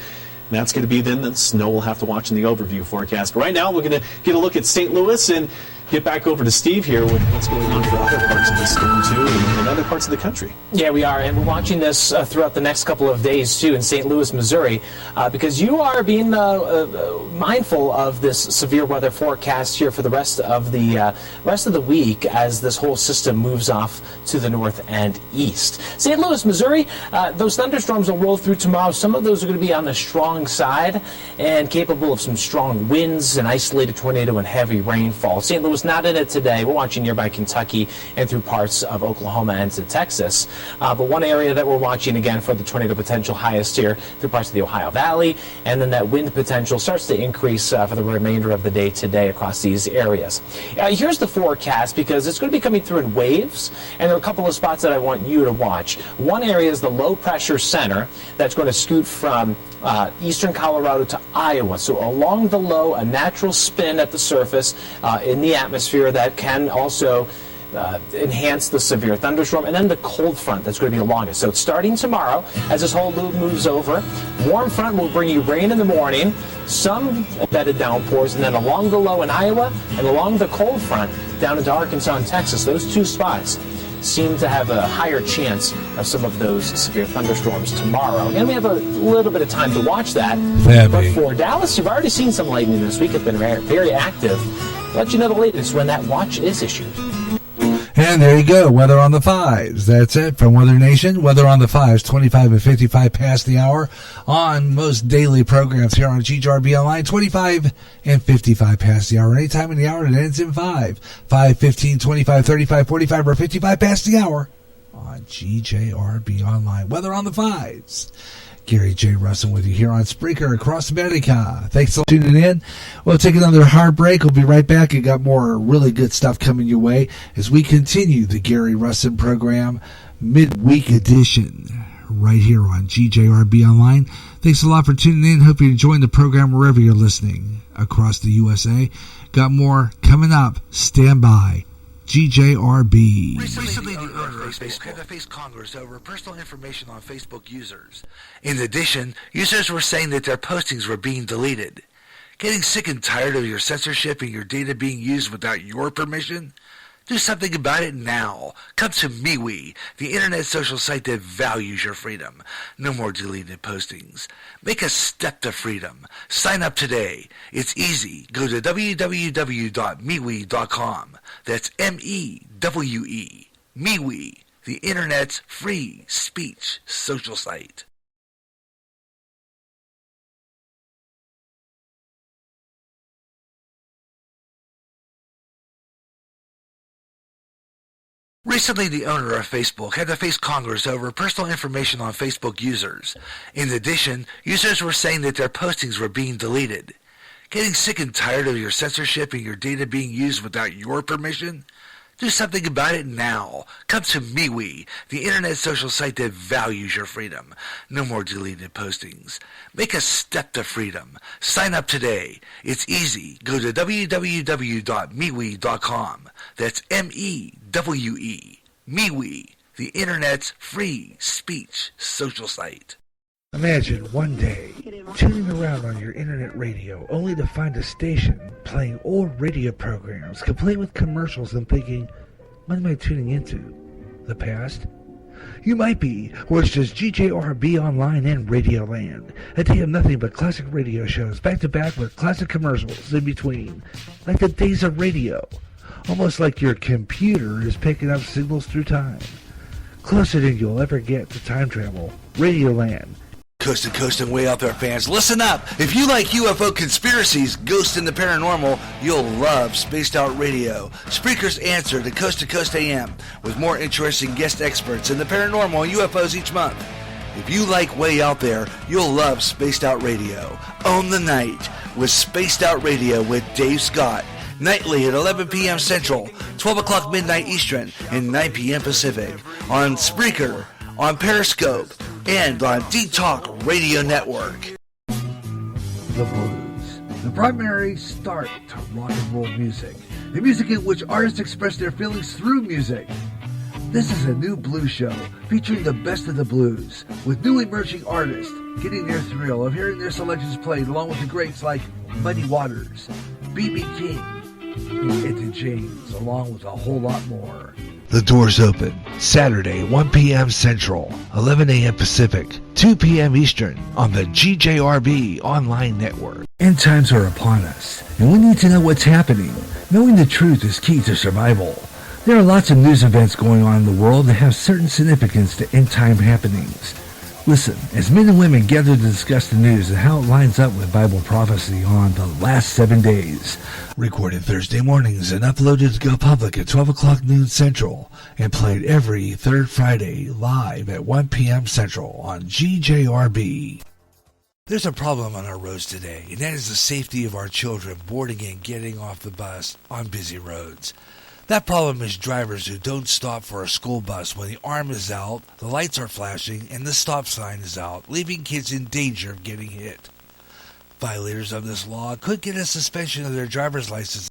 that's going to be then the snow we'll have to watch in the overview forecast. But right now we're going to get a look at St. Louis and get back over to Steve here with what's going on for other parts of the storm too and other parts of the country. Yeah, we are, and we're watching this throughout the next couple of days too in St. Louis, Missouri, because you are being mindful of this severe weather forecast here for the rest of the week as this whole system moves off to the north and east. St. Louis, Missouri, those thunderstorms will roll through tomorrow. Some of those are going to be on the strong side and capable of some strong winds and isolated tornado and heavy rainfall. St. Louis not in it today. We're watching nearby Kentucky and through parts of Oklahoma and to Texas. But one area that we're watching again for the tornado potential highest here through parts of the Ohio Valley, and then that wind potential starts to increase for the remainder of the day today across these areas. Here's the forecast because it's going to be coming through in waves, and there are a couple of spots that I want you to watch. One area is the low pressure center that's going to scoot from eastern Colorado to Iowa. So along the low, a natural spin at the surface in the atmosphere that can also enhance the severe thunderstorm, and then the cold front that's going to be along it. So it's starting tomorrow as this whole loop moves over. Warm front will bring you rain in the morning, some embedded downpours, and then along the low in Iowa and along the cold front down into Arkansas and Texas, those two spots seem to have a higher chance of some of those severe thunderstorms tomorrow. And we have a little bit of time to watch that. But for Dallas, you've already seen some lightning this week. It's been very active. I'll let you know the latest when that watch is issued. And there you go, weather on the fives. That's it from Weather Nation. Weather on the fives, 25 and 55 past the hour on most daily programs here on GJRB Online, 25 and 55 past the hour. Anytime in the hour that ends in 5, 5, 15, 25, 35, 45, or 55 past the hour on GJRB Online. Weather on the fives. Gary J. Russen with you here on Spreaker across America. Thanks for tuning in. We'll take another hard break. We'll be right back. We got more really good stuff coming your way as we continue the Gary Russen program, midweek edition right here on GJRB Online. Thanks a lot for tuning in. Hope you're enjoying the program wherever you're listening across the USA. Got more coming up. Stand by. GJRB. Recently, the owner of Facebook had to face Congress over personal information on Facebook users. In addition, users were saying that their postings were being deleted. Getting sick and tired of your censorship and your data being used without your permission? Do something about it now. Come to MeWe, the internet social site that values your freedom. No more deleted postings. Make a step to freedom. Sign up today. It's easy. Go to www.mewe.com. That's M-E-W-E. MeWe, the internet's free speech social site. Recently, the owner of Facebook had to face Congress over personal information on Facebook users. In addition, users were saying that their postings were being deleted. Getting sick and tired of your censorship and your data being used without your permission? Do something about it now. Come to MeWe, the internet social site that values your freedom. No more deleted postings. Make a step to freedom. Sign up today. It's easy. Go to www.mewe.com. That's M-E-W-E. MeWe, the internet's free speech social site. Imagine one day tuning around on your internet radio only to find a station playing old radio programs complete with commercials and thinking, what am I tuning into? The past? You might be, or it's just GJRB Online and Radio Land. A day of nothing but classic radio shows back to back with classic commercials in between. Like the days of radio. Almost like your computer is picking up signals through time. Closer than you'll ever get to time travel. Radio Land. Coast to coast and way out there, fans, listen up. If you like UFO conspiracies, ghosts, and the paranormal, you'll love Spaced Out Radio. Spreaker's answer to Coast AM, with more interesting guest experts in the paranormal and UFOs each month. If you like Way Out There, you'll love Spaced Out Radio. Own the night with Spaced Out Radio with Dave Scott. Nightly at 11 p.m. Central, 12 o'clock midnight Eastern, and 9 p.m. Pacific. On Spreaker, on Periscope, and on D-Talk Radio Network. The blues, the primary start to rock and roll music, the music in which artists express their feelings through music. This is a new blues show featuring the best of the blues, with new emerging artists getting their thrill of hearing their selections played along with the greats like Muddy Waters, B.B. King, and Etta James, along with a whole lot more. The doors open Saturday, 1 p.m. Central, 11 a.m. Pacific, 2 p.m. Eastern on the GJRB Online Network. End times are upon us, and we need to know what's happening. Knowing the truth is key to survival. There are lots of news events going on in the world that have certain significance to end time happenings. Listen, as men and women gather to discuss the news and how it lines up with Bible prophecy on the last 7 days. Recorded Thursday mornings and uploaded to go public at 12 o'clock noon Central and played every third Friday live at 1 p.m. Central on GJRB. There's a problem on our roads today, and that is the safety of our children boarding and getting off the bus on busy roads. That problem is drivers who don't stop for a school bus when the arm is out, the lights are flashing, and the stop sign is out, leaving kids in danger of getting hit. Violators of this law could get a suspension of their driver's license